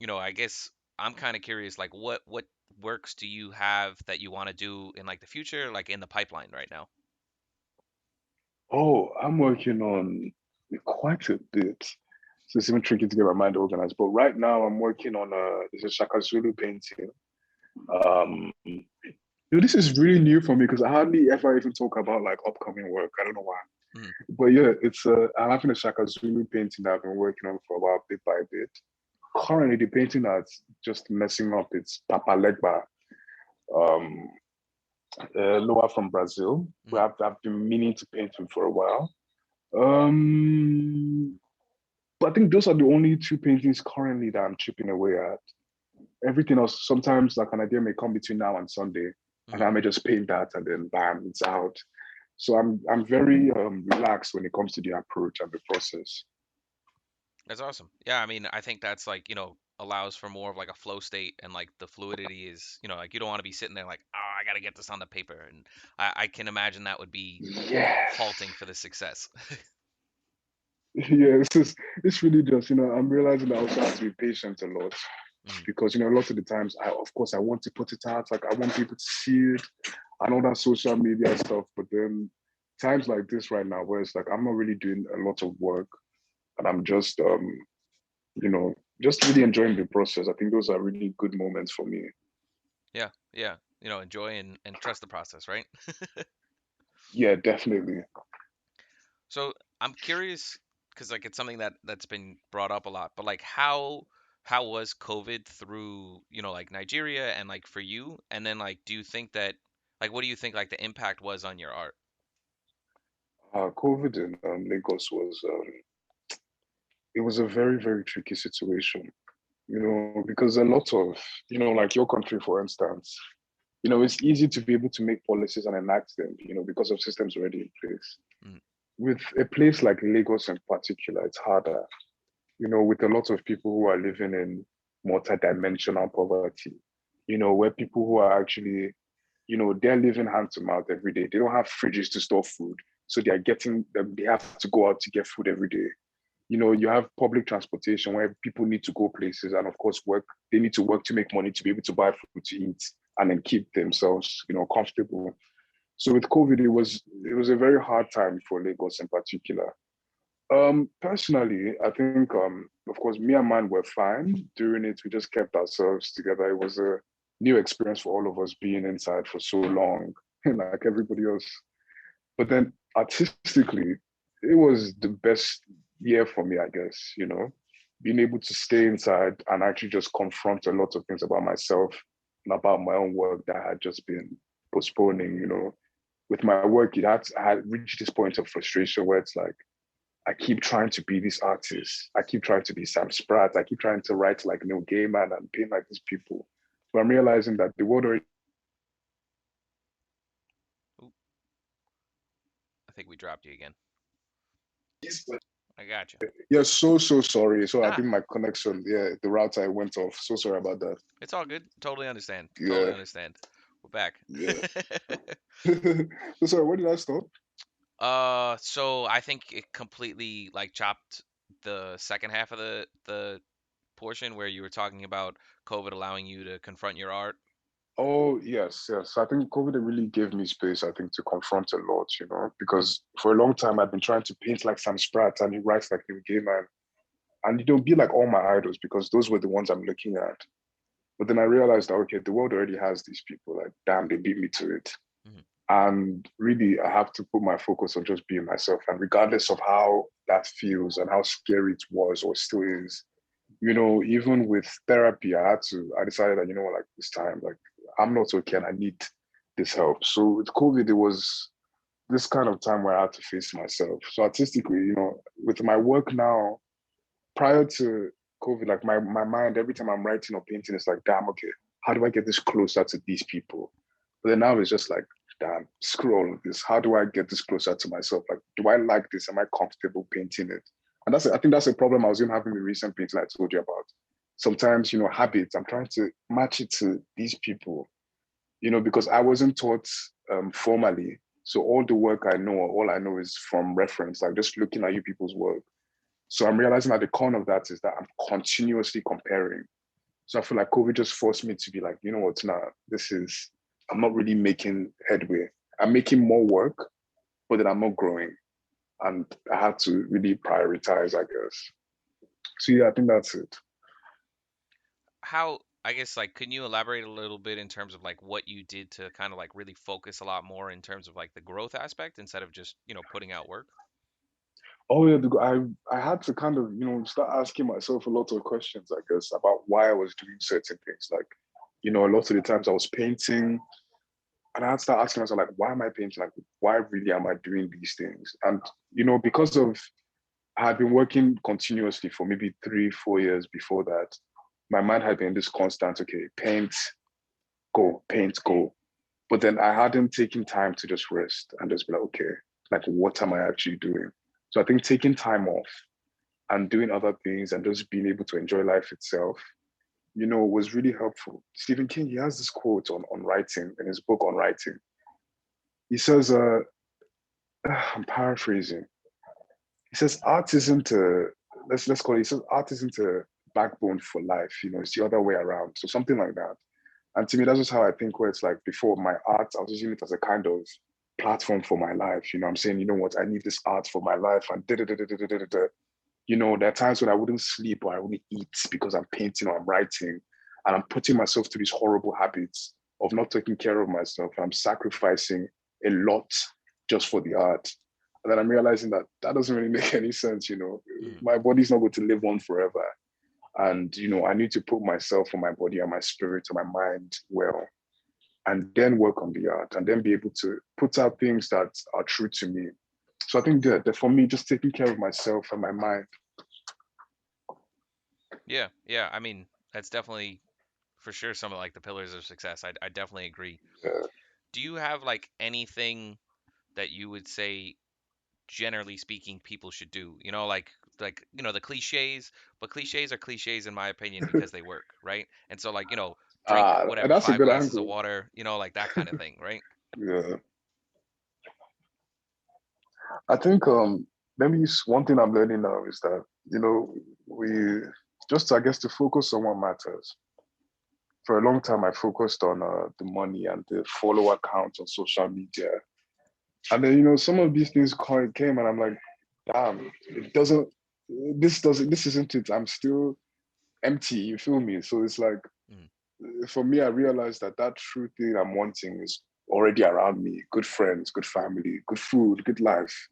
I guess I'm kind of curious, like what works do you have that you want to do in like the future, like in the pipeline right now? Oh, I'm working on quite a bit. So it's even tricky to get my mind organized. But right now I'm working on it's a Shaka Zulu painting. This is really new for me because I hardly ever even talk about like upcoming work. I don't know why. Mm, But yeah, it's I'm having a Shaka Zulu painting that I've been working on for a while, bit by bit. Currently, the painting that's just messing up, it's Papa Legba, um, Loa from Brazil. mm. I've been meaning to paint him for a while. Um, but I think those are the only two paintings currently that I'm chipping away at. Everything else, sometimes like an idea may come between now and Sunday, and Hmm. I may just paint that and then bam, it's out. So I'm very relaxed when it comes to the approach and the process. That's awesome. Yeah, I mean, I think that's like, allows for more of like a flow state, and like the fluidity is, like you don't want to be sitting there like, oh, I got to get this on the paper. And I can imagine that would be Yes. halting for the success. Yeah, it's really just, I'm realizing that I also have to be patient a lot Mm. because, a lot of the times of course I want to put it out, like I want people to see it and all that social media stuff. But then times like this right now where it's like I'm not really doing a lot of work and I'm just you know, just really enjoying the process. I think those are really good moments for me. Yeah, yeah. Enjoy and trust the process, right? Yeah, definitely. So I'm curious because like it's something that's been brought up a lot, but like how was COVID through, like Nigeria and like for you? And then like do you think that like what do you think like the impact was on your art? COVID in Lagos was it was a very, very tricky situation, because a lot of, like your country, for instance, it's easy to be able to make policies and enact them, because of systems already in place. Mm, With a place like Lagos in particular, it's harder, with a lot of people who are living in multi-dimensional poverty, where people who are actually, they're living hand to mouth every day. They don't have fridges to store food. So they have to go out to get food every day. You have public transportation where people need to go places and of course work. They need to work to make money to be able to buy food to eat and then keep themselves, comfortable. So with COVID, it was a very hard time for Lagos in particular. Personally, I think of course me and mine were fine during it. We just kept ourselves together. It was a new experience for all of us being inside for so long, like everybody else. But then artistically, it was the best year for me, I guess, being able to stay inside and actually just confront a lot of things about myself and about my own work that I had just been postponing, With my work, I had reached this point of frustration where it's like, I keep trying to be this artist. I keep trying to be Sam Spratt. I keep trying to write like Neil Gaiman and paint like these people. But I'm realizing that the world already oop, I think we dropped you again. is. I got you. Yeah, so sorry. So I Nah, think my connection, yeah, the router went off. So sorry about that. it's all good. Totally understand. Totally Yeah, understand. We're back. yeah. So sorry, where did I stop? So I think it completely like chopped the second half of the portion where you were talking about COVID allowing you to confront your art. Oh, yes, yes. I think COVID really gave me space, I think, to confront a lot, Mm, because for a long time I've been trying to paint like Sam Spratt and he writes like Neil Gaiman. And you don't be like all my idols because those were the ones I'm looking at. But then I realized that, okay, the world already has these people. Like, damn, they beat me to it. mhm. And really, I have to put my focus on just being myself. And regardless of how that feels and how scary it was or still is, even with therapy, I decided that, like this time, like I'm not okay and I need this help. So with COVID, it was this kind of time where I had to face myself. So artistically, with my work now, prior to COVID, like my mind, every time I'm writing or painting, it's like, damn, okay, how do I get this closer to these people? But then now it's just like, damn, screw all of this. How do I get this closer to myself? Like, do I like this? Am I comfortable painting it? And I think that's a problem I was even having with recent painting I told you about. Sometimes, habits, I'm trying to match it to these people, because I wasn't taught formally. So all the work I know, all I know is from reference, like just looking at you people's work. So I'm realizing that the con of that is that I'm continuously comparing. So I feel like COVID just forced me to be like, you know what, now I'm not really making headway. I'm making more work, but then I'm not growing. And I had to really prioritize, I guess. So yeah, I think that's it. How, I guess, like, can you elaborate a little bit in terms of like what you did to kind of like really focus a lot more in terms of like the growth aspect instead of just, putting out work? Oh yeah, I had to kind of, start asking myself a lot of questions, I guess, about why I was doing certain things. Like, a lot of the times I was painting, and I had to start asking myself, like, why am I painting? Like, why really am I doing these things? And, because of I had been working continuously for maybe 3, 4 years before that, my mind had been this constant, okay, paint, go. But then I hadn't taken time to just rest and just be like, okay, like, what am I actually doing? So I think taking time off and doing other things and just being able to enjoy life itself, was really helpful. Stephen King, he has this quote on writing in his book on writing. He says, I'm paraphrasing. He says, art isn't a, let's call it, he says, art isn't a backbone for life, it's the other way around. So something like that. And to me, that's just how I think, where it's like before my art, I was using it as a kind of platform for my life. I'm saying, you know what, I need this art for my life and da da da da da da da da. There are times when I wouldn't sleep or I wouldn't eat because I'm painting or I'm writing, and I'm putting myself through these horrible habits of not taking care of myself. And I'm sacrificing a lot just for the art. And then I'm realizing that that doesn't really make any sense. Mm. My body's not going to live on forever. And, I need to put myself and my body and my spirit and my mind well, and then work on the art and then be able to put out things that are true to me. So I think that for me, just taking care of myself and my mind. Yeah, yeah. I mean, that's definitely for sure some of like the pillars of success. I definitely agree. Uh, Do you have like anything that you would say, generally speaking, people should do? The cliches, but cliches are cliches in my opinion because they work, right? And so like, drink and whatever that's a five good glasses of angle. water, like that kind of thing, right? Yeah. I think maybe one thing I'm learning now is that, we just, I guess, to focus on what matters. For a long time, I focused on the money and the follower count on social media. And then, some of these things came and I'm like, damn, this isn't it. I'm still empty, you feel me? So it's like, Mm. for me, I realized that that true thing I'm wanting is already around me. Good friends, good family, good food, good life.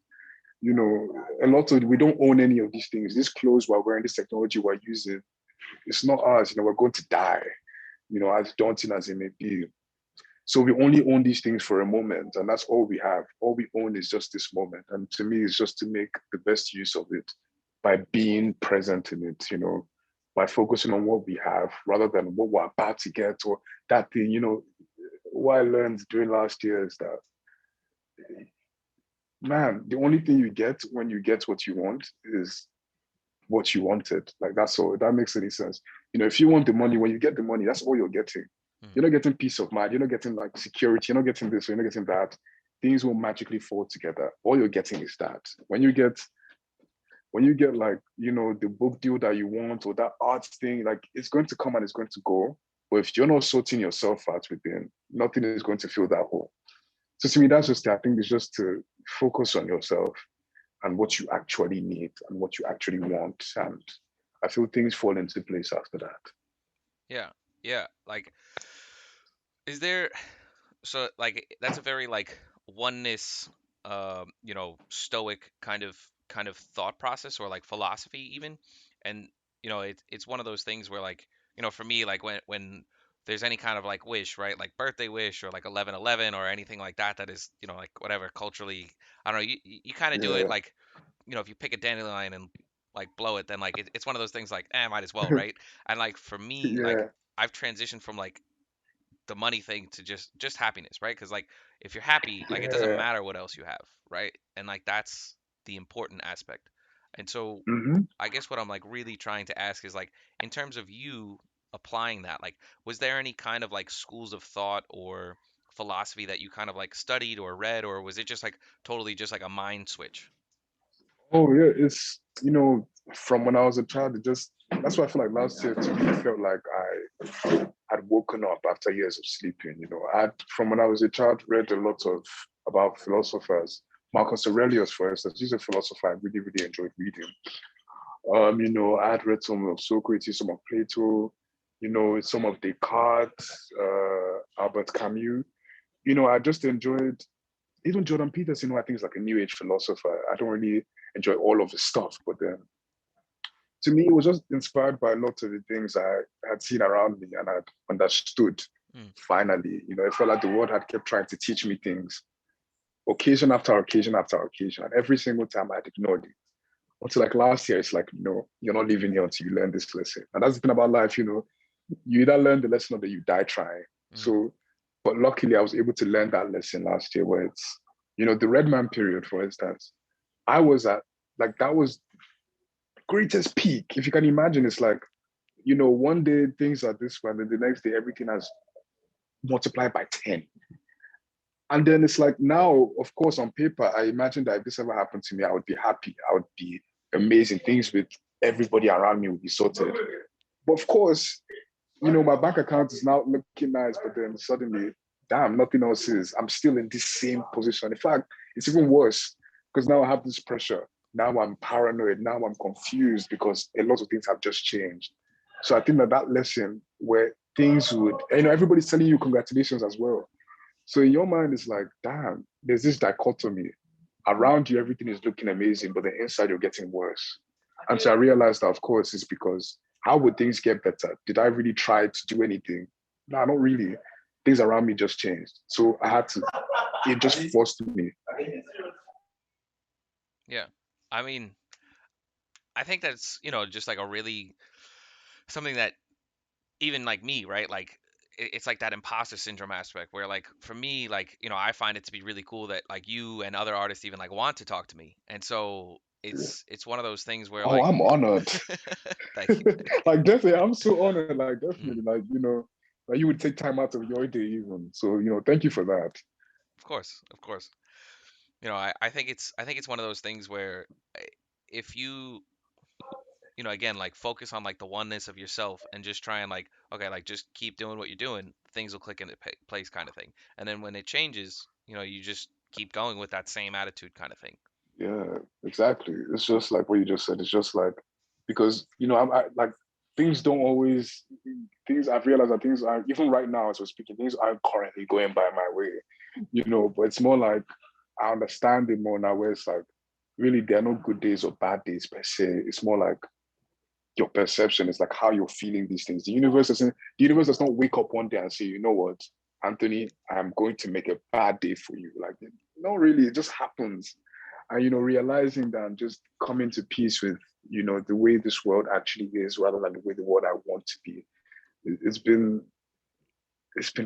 A lot of, we don't own any of these things. These clothes we're wearing, this technology we're using, it's not ours. We're going to die, as daunting as it may be. So we only own these things for a moment, and that's all we have. All we own is just this moment. And to me, it's just to make the best use of it by being present in it, by focusing on what we have rather than what we're about to get or that thing. What I learned during last year is that, man, the only thing you get when you get what you want is what you wanted. Like, that's all. That makes any sense. If you want the money, when you get the money, that's all you're getting. Mm. You're not getting peace of mind. You're not getting like security. You're not getting this. You're not getting that. Things will magically fall together. All you're getting is that. When you get like, the book deal that you want or that art thing, like, it's going to come and it's going to go. But if you're not sorting yourself out within, nothing is going to fill that hole. So to me, that's just, I think it's just to focus on yourself and what you actually need and what you actually want. And I feel things fall into place after that. Yeah. Yeah. Like, is there, so like that's a very like oneness, stoic kind of thought process or like philosophy even. And it's one of those things where like, for me, like when there's any kind of like wish, right? Like birthday wish or like 11/11 or anything like that that is, like whatever culturally, I don't know, you kind of do it Yeah, like, if you pick a dandelion and like blow it, then like it's one of those things like, might as well, right? And like for me, like yeah, I've transitioned from like the money thing to just happiness, right? Because like if you're happy, like it doesn't yeah. matter what else you have, right? And like that's the important aspect. And so Hmm. I guess what I'm like really trying to ask is like in terms of you applying that, like was there any kind of like schools of thought or philosophy that you kind of like studied or read, or was it just like totally just like a mind switch? Oh yeah, it's from when I was a child, it just that's why I feel like last year to me felt like I had woken up after years of sleeping. I had from when I was a child read a lot of about philosophers. Marcus Aurelius, for instance, he's a philosopher I really, really enjoyed reading. I had read some of Socrates, some of Plato, some of Descartes, Albert Camus. I just enjoyed even Jordan Peterson, who I think is like a new age philosopher. I don't really enjoy all of his stuff, but then to me, it was just inspired by a lot of the things I had seen around me and had understood. Mm, Finally, it felt like the world had kept trying to teach me things, occasion after occasion after occasion, and every single time I'd ignored it. Until like last year, it's like, you're not living here until you learn this lesson. And that's the thing about life, you either learn the lesson or that you die trying. mm, So, but luckily I was able to learn that lesson last year where it's, the Red Man period, for instance, I was at, like, that was greatest peak. If you can imagine, it's like, one day things are this way, and then the next day everything has multiplied by 10. And then it's like now, of course, on paper, I imagine that if this ever happened to me, I would be happy. I would be amazing. Things with everybody around me would be sorted. But of course, my bank account is now looking nice, but then suddenly, damn, nothing else is. I'm still in this same position. In fact, it's even worse because now I have this pressure. Now I'm paranoid. Now I'm confused because a lot of things have just changed. So I think that lesson where things would, everybody's telling you congratulations as well. So in your mind, it's like, damn, there's this dichotomy. Around you, everything is looking amazing, but the inside, you're getting worse. And so I realized that, of course, it's because how would things get better? Did I really try to do anything? No, not really. Things around me just changed. So I had to, it just forced me. yeah. I mean, I think that's, just like a really something that even like me, right? Like it's like that imposter syndrome aspect where like for me, like, I find it to be really cool that like you and other artists even like want to talk to me. And so it's one of those things where Oh, like I'm honored. thank you, thank you. Like, definitely, I'm so honored. Like, definitely, Mm, like, like you would take time out of your day even. So, thank you for that. of course, of course. I think it's one of those things where if you again, like focus on like the oneness of yourself and just try and like, okay, like just keep doing what you're doing, things will click into place kind of thing. And then when it changes, you just keep going with that same attitude kind of thing. Yeah, exactly. It's just like what you just said. It's just like because like things don't always things. I've realized that things are even right now as we're speaking, things aren't currently going by my way. But it's more like I understand it more now, where it's like really there are no good days or bad days per se. It's more like your perception. It's like how you're feeling these things. The universe does not wake up one day and say, you know what, Anthony, I'm going to make a bad day for you. Like, not really. It just happens. And realizing that and just coming to peace with the way this world actually is rather than the way the world I want to be. It's been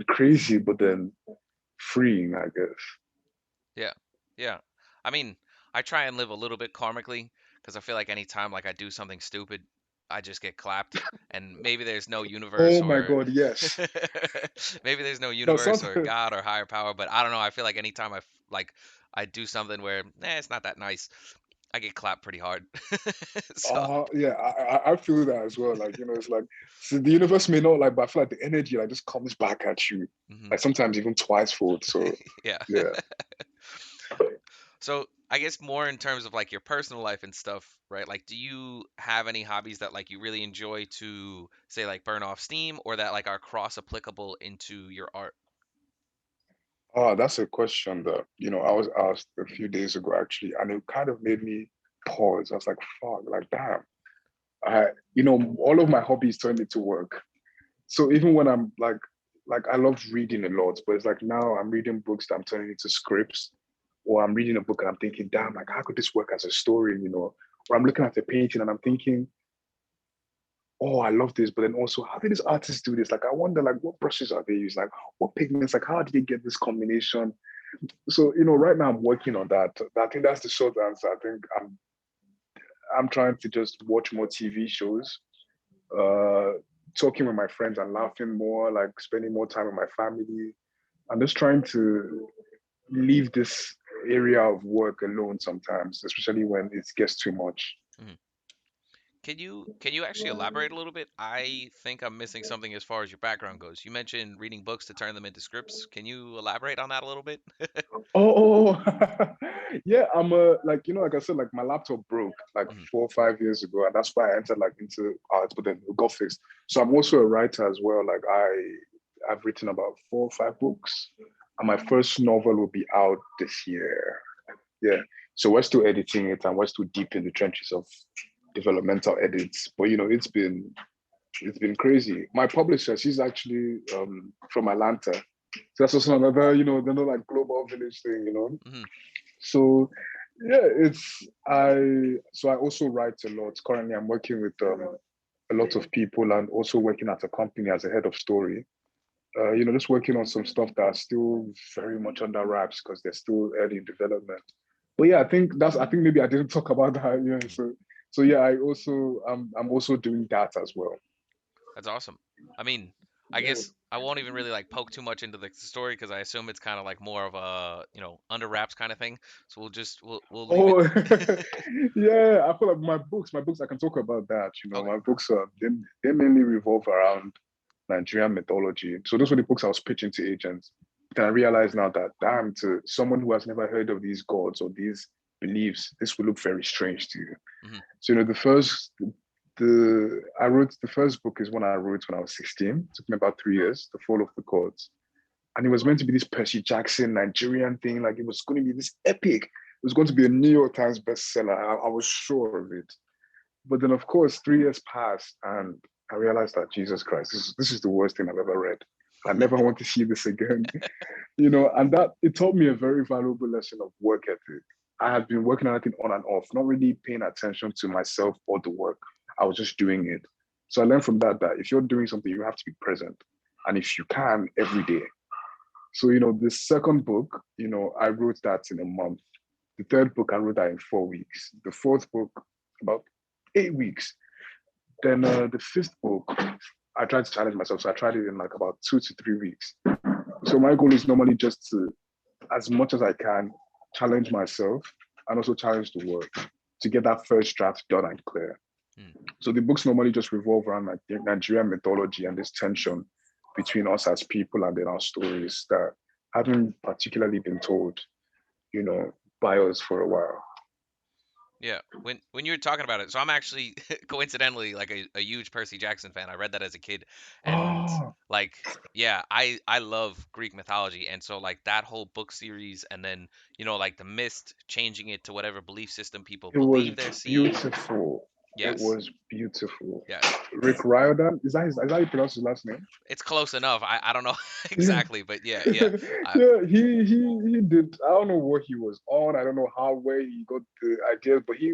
crazy, but then freeing, I guess. Yeah. Yeah. I mean, I try and live a little bit karmically because I feel like anytime like I do something stupid, I just get clapped. And maybe there's no universe Oh my or God, yes. maybe there's no No, universe or sometimes. God or higher power, but I don't know. I feel like anytime like I do something where it's not that nice, I get clapped pretty hard. So Yeah, I feel that as well. Like, it's like so the universe may not like, but I feel like the energy like just comes back at you, mhm. like sometimes even twice fold. So Yeah. yeah. So I guess more in terms of like your personal life and stuff, right? Like, do you have any hobbies that like you really enjoy to say like burn off steam or that like are cross applicable into your art? Oh, that's a question that, I was asked a few days ago actually, and it kind of made me pause. I was like, fuck, like damn. All of my hobbies turned into work. So even when I'm like I love reading a lot, but it's like now I'm reading books that I'm turning into scripts, or I'm reading a book and I'm thinking, damn, like how could this work as a story, you know? Or I'm looking at a painting and I'm thinking, oh, I love this, but then also, how did this artist do this? Like, I wonder, like, what brushes are they using? Like, what pigments? Like, how did they get this combination? So, you know, right now I'm working on that. I think that's the short answer. I think I'm trying to just watch more TV shows, uh, talking with my friends and laughing more, like spending more time with my family. I'm just trying to leave this area of work alone sometimes, especially when it gets too much. Mhm. Can you actually elaborate a little bit? I think I'm missing something as far as your background goes. You mentioned reading books to turn them into scripts. Can you elaborate on that a little bit? Oh, yeah. I'm a like you know, like I said, like my laptop broke like Mhm. 4 or 5 years ago, and that's why I entered like into art, but then it got fixed. So I'm also a writer as well. Like I've written about 4 or 5 books, and my first novel will be out this year. Yeah. So we're still editing it, and we're still deep in the trenches of developmental edits. But you know, it's been crazy. My publisher, she's actually from Atlanta. So that's also another, you know, another like global village thing, you know. Mhm. So yeah, I also write a lot. Currently I'm working with a lot of people and also working at a company as a head of story. You know, just working on some stuff that's still very much under wraps because they're still early in development. But yeah, I think maybe I didn't talk about that. Yeah. Mhm. So yeah, I'm also doing that as well. That's awesome. I mean, I Yeah. guess I won't even really like poke too much into the story because I assume it's kind of like more of a, under wraps kind of thing. So we'll leave it. Oh, yeah. I feel like my books, I can talk about that. You know, Okay. my books they mainly revolve around Nigerian mythology. So those were the books I was pitching to agents. Then I realized now that damn, to someone who has never heard of these gods or these beliefs, this will look very strange to you. Hmm. So you know, the I wrote the first book is one I wrote when I was 16. It took me about 3 years, The Fall of the Gods. And it was meant to be this Percy Jackson Nigerian thing. Like it was going to be this epic. It was going to be a New York Times bestseller. I was sure of it. But then, of course, 3 years passed, and I realized that Jesus Christ, this is the worst thing I've ever read. I never want to see this again. You know, and that it taught me a very valuable lesson of work ethic. I had been working on it on and off, not really paying attention to myself or the work. I was just doing it. So I learned from that if you're doing something, you have to be present. And if you can, every day. So, you know, the second book, you know, I wrote that in a month. The third book, I wrote that in 4 weeks. The fourth book, about 8 weeks. Then the fifth book, I tried to challenge myself. So I tried it in like about 2 to 3 weeks. So my goal is normally just to, as much as I can, challenge myself and also challenge the work to get that first draft done and clear. So the books normally just revolve around like Nigerian mythology and this tension between us as people and then our stories that haven't particularly been told, you know, by us for a while. Yeah, when you were talking about it, so I'm actually coincidentally like a huge Percy Jackson fan. I read that as a kid, and Oh, like yeah, I love Greek mythology, and so like that whole book series, and then like the mist, changing it to whatever belief system people it was believe they're seeing. beautiful. It Yes, was beautiful. yes, Rick Riordan, is that how you pronounce his last name? it's close enough. I don't know Yeah. exactly, but yeah, yeah, I, Yeah, he did. I don't know what he was on. I don't know how where he got the ideas, but he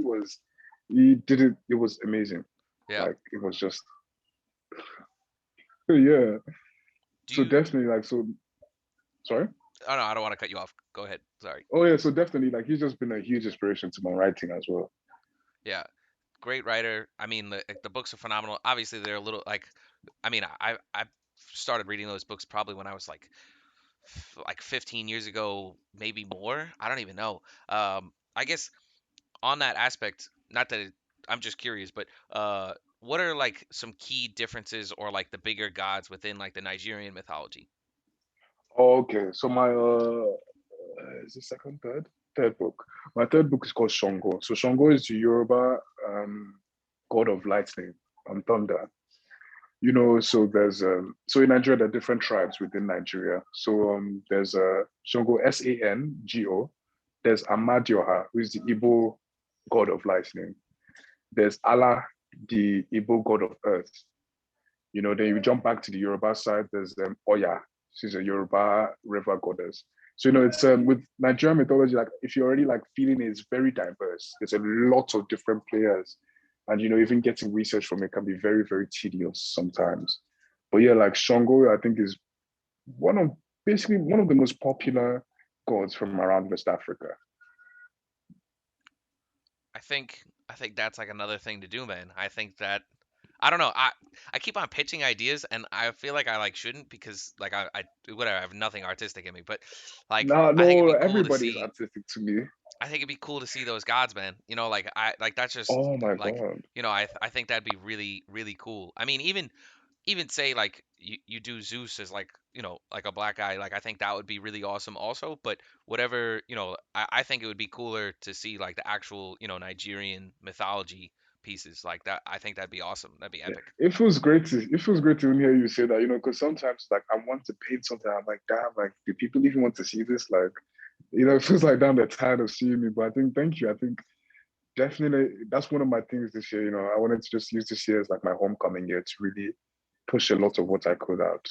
did it. It was amazing. yeah. Like it was just yeah. Do So you? definitely like so sorry. Oh no, I don't want to cut you off. Go ahead. Sorry. Oh yeah, so definitely like he's just been a huge inspiration to my writing as well. Yeah, great writer. I mean, the books are phenomenal. Obviously, they're a little like, I mean, I started reading those books probably when I was like 15 years ago, maybe more. I don't even know. I guess on that aspect, not that I'm just curious, but what are like some key differences or like the bigger gods within like the Nigerian mythology? Okay, so my is it second, third book. My third book is called Shango. So Shango is the Yoruba god of lightning and thunder. You know, so there's so in Nigeria there are different tribes within Nigeria. So there's Shango Sango. There's Amadioha, who is the Igbo god of lightning. There's Allah, the Igbo god of earth. Then you jump back to the Yoruba side. There's Oya. She's a Yoruba river goddess. So it's with Nigerian mythology. Like if you're already like feeling it's very diverse. There's a lot of different players, and even getting research from it can be very very tedious sometimes. But yeah, like Shango, I think is one of basically one of the most popular gods from around West Africa. I think that's like another thing to do, man. I think that I don't know. I keep on pitching ideas, and I feel like I like shouldn't because like I whatever. I have nothing artistic in me, but like Nah, I think it'd no, be cool to everybody's see. artistic to me. I think it'd be cool to see those gods, man. Like I like that's just Oh my like god. I think that'd be really really cool. I mean, even say like you do Zeus as like like a black guy. Like I think that would be really awesome also. But whatever I think it would be cooler to see like the actual Nigerian mythology pieces like that. I think that'd be awesome. That'd be Yeah. epic. It feels great to hear you say that, because sometimes like I want to paint something, I'm like, damn, like do people even want to see this? Like, it feels like damn they're tired of seeing me. But I think thank you. I think definitely that's one of my things this year. I wanted to just use this year as like my homecoming year to really push a lot of what I could out.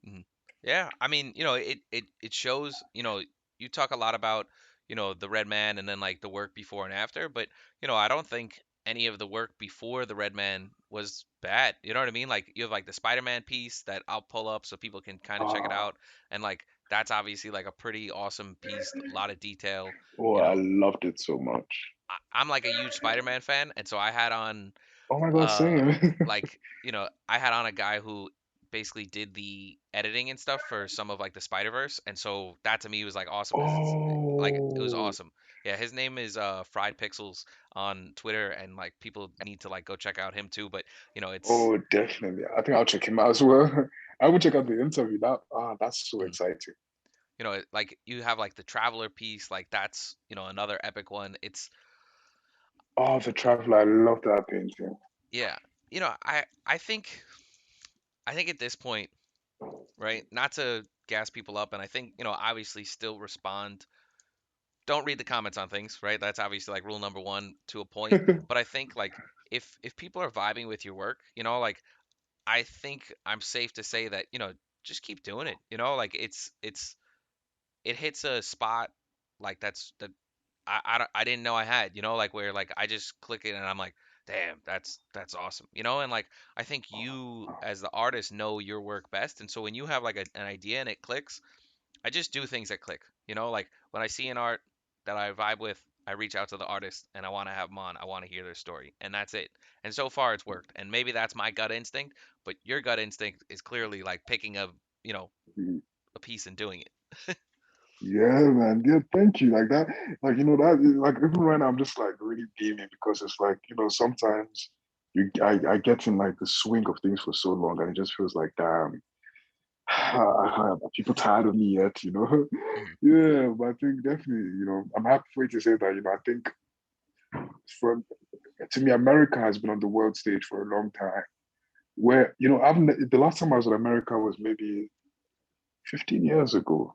Mhm. Yeah, I mean, it shows, you talk a lot about, the Red Man and then like the work before and after, but I don't think any of the work before the Red Man was bad. You know what I mean? Like you have like the Spider-Man piece that I'll pull up so people can kind of check it Ah, out, and like that's obviously like a pretty awesome piece, a lot of detail. oh, You I know, loved it so much. I'm like a huge Spider-Man fan, and so I had on Oh my god, uh same. like I had on a guy who basically did the editing and stuff for some of like the Spider Verse, and so that to me was like awesome because it's like it was Oh, awesome. Yeah, his name is Fried Pixels on Twitter, and like people need to like go check out him too. But it's oh, definitely. I think I'll check him out as well. I will check out the interview. That's so mm, exciting. like you have like the Traveler piece, like that's another epic one. It's Oh, the traveler. I love that painting. yeah, I think at this point, right, not to gas people up, and I think obviously still respond, don't read the comments on things, right? That's obviously like rule number one to a point. But I think like if people are vibing with your work, like I think I'm safe to say that just keep doing it. Like it hits a spot like that I didn't know I had. Like where like I just click it and I'm like, damn, that's awesome. And like I think you as the artist know your work best, and so when you have like an idea and it clicks, I just do things that click. Like when I see an art that I vibe with, I reach out to the artist and I want to have them on. I want to hear their story, and that's it. And so far, it's worked. And maybe that's my gut instinct, but your gut instinct is clearly like picking you know, a piece and doing it. Yeah, man. Yeah, thank you. Like that, like that. Like even right now, I'm just like really beaming because it's like sometimes I get in like the swing of things for so long, and it just feels like damn, are people tired of me yet? Mhm. Yeah, but I think definitely, I'm happy for you to say that. I think for to me, America has been on the world stage for a long time. Where the last time I was in America was maybe 15 years ago.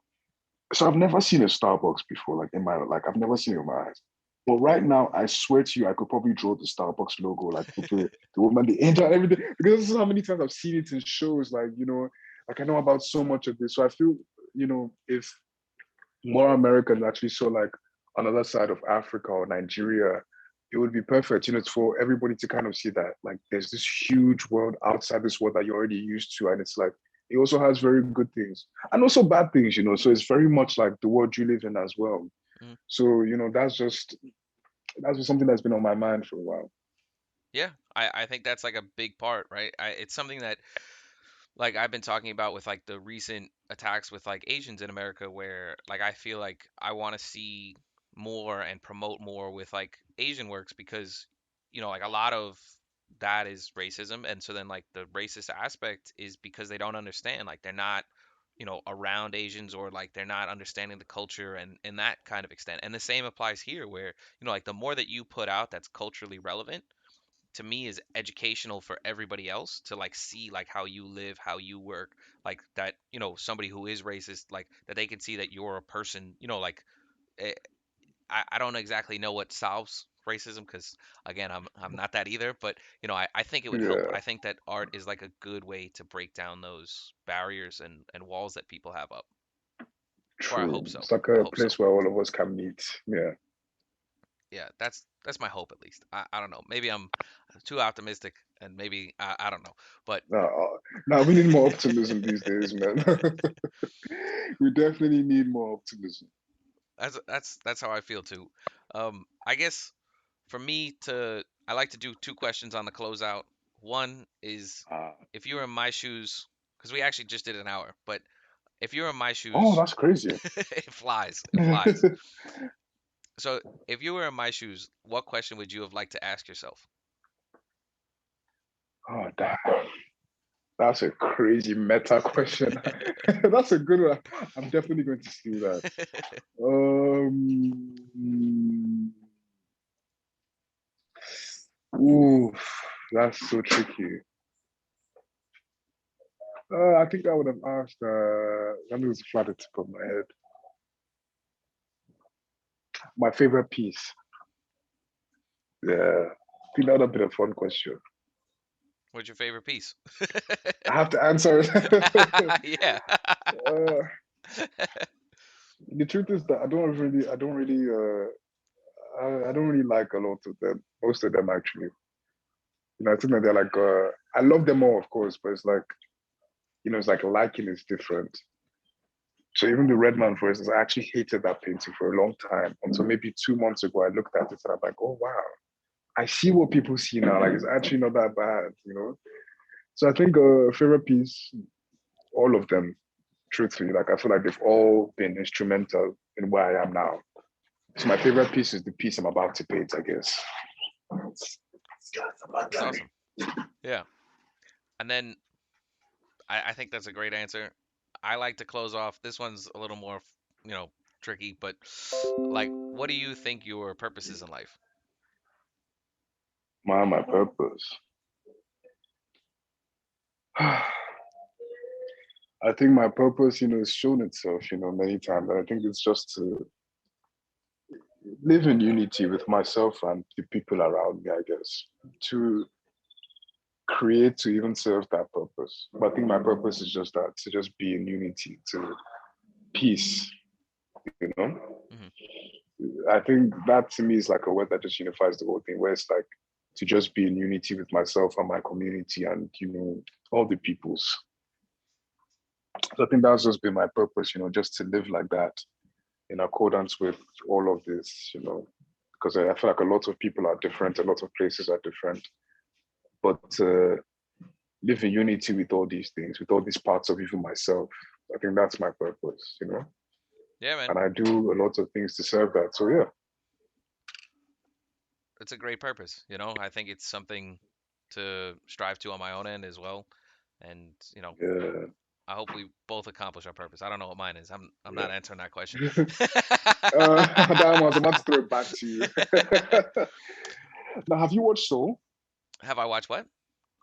So I've never seen a Starbucks before, like I've never seen it in my eyes. But right now, I swear to you, I could probably draw the Starbucks logo, like the woman, the angel, everything. Because this is how many times I've seen it in shows, like I know about so much of this. So I feel, if more Americans actually saw like another side of Africa or Nigeria, it would be perfect. It's for everybody to kind of see that like there's this huge world outside this world that you're already used to, and it's like it also has very good things and also bad things. So it's very much like the world you live in as well. Mhm. So that's just something that's been on my mind for a while. Yeah, I think that's like a big part, right? It's something that like I've been talking about with like the recent attacks with like Asians in America, where like I feel like I want to see more and promote more with like Asian works because like a lot of that is racism, and so then like the racist aspect is because they don't understand, like they're not around Asians, or like they're not understanding the culture and in that kind of extent. And the same applies here, where like the more that you put out that's culturally relevant, to me is educational for everybody else to like see like how you live, how you work, like that somebody who is racist, like that they can see that you're a person, like eh, I don't exactly know what solves racism because again, I'm not that either. But I think it would help. Yeah, I think that art is like a good way to break down those barriers and walls that people have up. Or I true. hope so. It's like I a hope so. place where all of us can meet. Yeah. Yeah, that's my hope at least. I don't know. Maybe I'm too optimistic, and maybe I don't know. But Now we need more optimism these days, man. We definitely need more optimism. that's how I feel too. I guess for me to I like to do two questions on the closeout. One is Uh, if you were in my shoes, because we actually just did an hour, but if you're in my oh, shoes, that's crazy. it flies. It flies. So if you were in my shoes, what question would you have liked to ask yourself? Oh, damn. That's a crazy meta question. That's a good one. I'm definitely going to steal that. Ooh, that's so tricky. I think I would have asked, let me just flat the tip of my head. My favorite piece. Yeah. I think that would have been a fun question. What's your favorite piece? I have to answer it. Yeah. uh, the truth is that I don't really like a lot of them. Most of them actually. I think that they're like, I love them all, of course, but it's like, it's like liking is different. So even the Red Man, for instance, I actually hated that painting for a long time until maybe 2 months ago. I looked at it and I'm like, oh wow, I see what people see now. Like it's actually not that bad. So I think favorite piece, all of them, truthfully, like I feel like they've all been instrumental in where I am now. So my favorite piece is the piece I'm about to paint, I guess. That's awesome. Yeah. And then I think that's a great answer. I like to close off. This one's a little more, you know, tricky, but like, what do you think your purpose is in life? My purpose. I think my purpose, has shown itself, many times. And I think it's just to live in unity with myself and the people around me, I guess, to create to even serve that purpose. But I think my purpose is just that, to just be in unity, to peace, you know? Hmm. I think that to me is like a word that just unifies the whole thing, where it's like to just be in unity with myself and my community and, all the peoples. So I think that's just been my purpose, just to live like that in accordance with all of this, because I feel like a lot of people are different, a lot of places are different, but live in unity with all these things, with all these parts of even myself. I think that's my purpose. Yeah, man, And I do a lot of things to serve that. So yeah, it's a great purpose. I think it's something to strive to on my own end as well. And yeah, I hope we both accomplish our purpose. I don't know what mine is. I'm not yeah. answering that question. Damn, I was about to throw it back to you. Now, have you watched Soul? Have I watched what?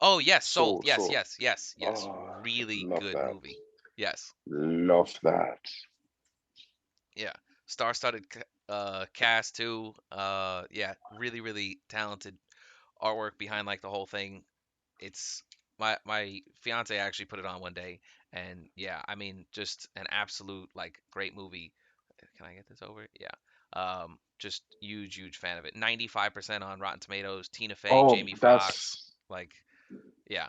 Oh, yes, Soul. Soul, Yes, Soul. yes, yes, yes. Oh, Really love good that. movie. Yes. Love that. Yeah. Star-studded cast too. Yeah, really, really talented artwork behind like the whole thing. It's my fiance actually put it on one day, and yeah, I mean, just an absolute like great movie. Can I get this over? Yeah. Just huge, huge fan of it. 95% on Rotten Tomatoes. Tina Fey, Oh, Jamie Foxx. that's Like, yeah.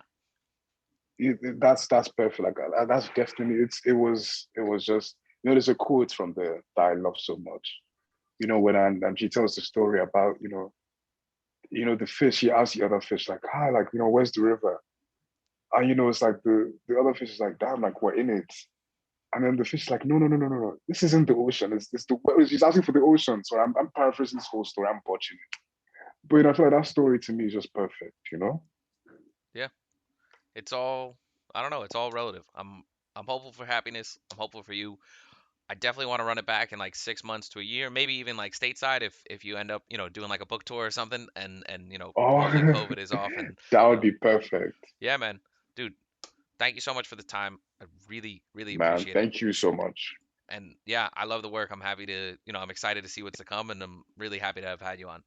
that's perfect. Like that's definitely it was just there's a quote from there that I love so much. When and she tells the story about the fish. He asks the other fish like, hi, like where's the river? And it's like the other fish is like, damn, like we're in it. And then the fish is like, no, no, no, no, no, no. This isn't the ocean. It's the She's asking for the ocean. So I'm paraphrasing this whole story. I'm botching it. But I feel like that story to me is just perfect. Yeah. It's all I don't know, it's all relative. I'm hopeful for happiness. I'm hopeful for you. I definitely want to run it back in like 6 months to a year, maybe even like stateside if you end up, doing like a book tour or something and Oh, hopefully COVID is off and that you would know, be perfect, yeah, man. Dude, thank you so much for the time. I really, really man. appreciate it. Thank you so much. And yeah, I love the work. I'm happy to, I'm excited to see what's to come and I'm really happy to have had you on.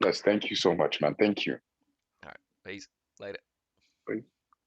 Yes, thank you so much, man. Thank you. All right, peace. Later. Bye.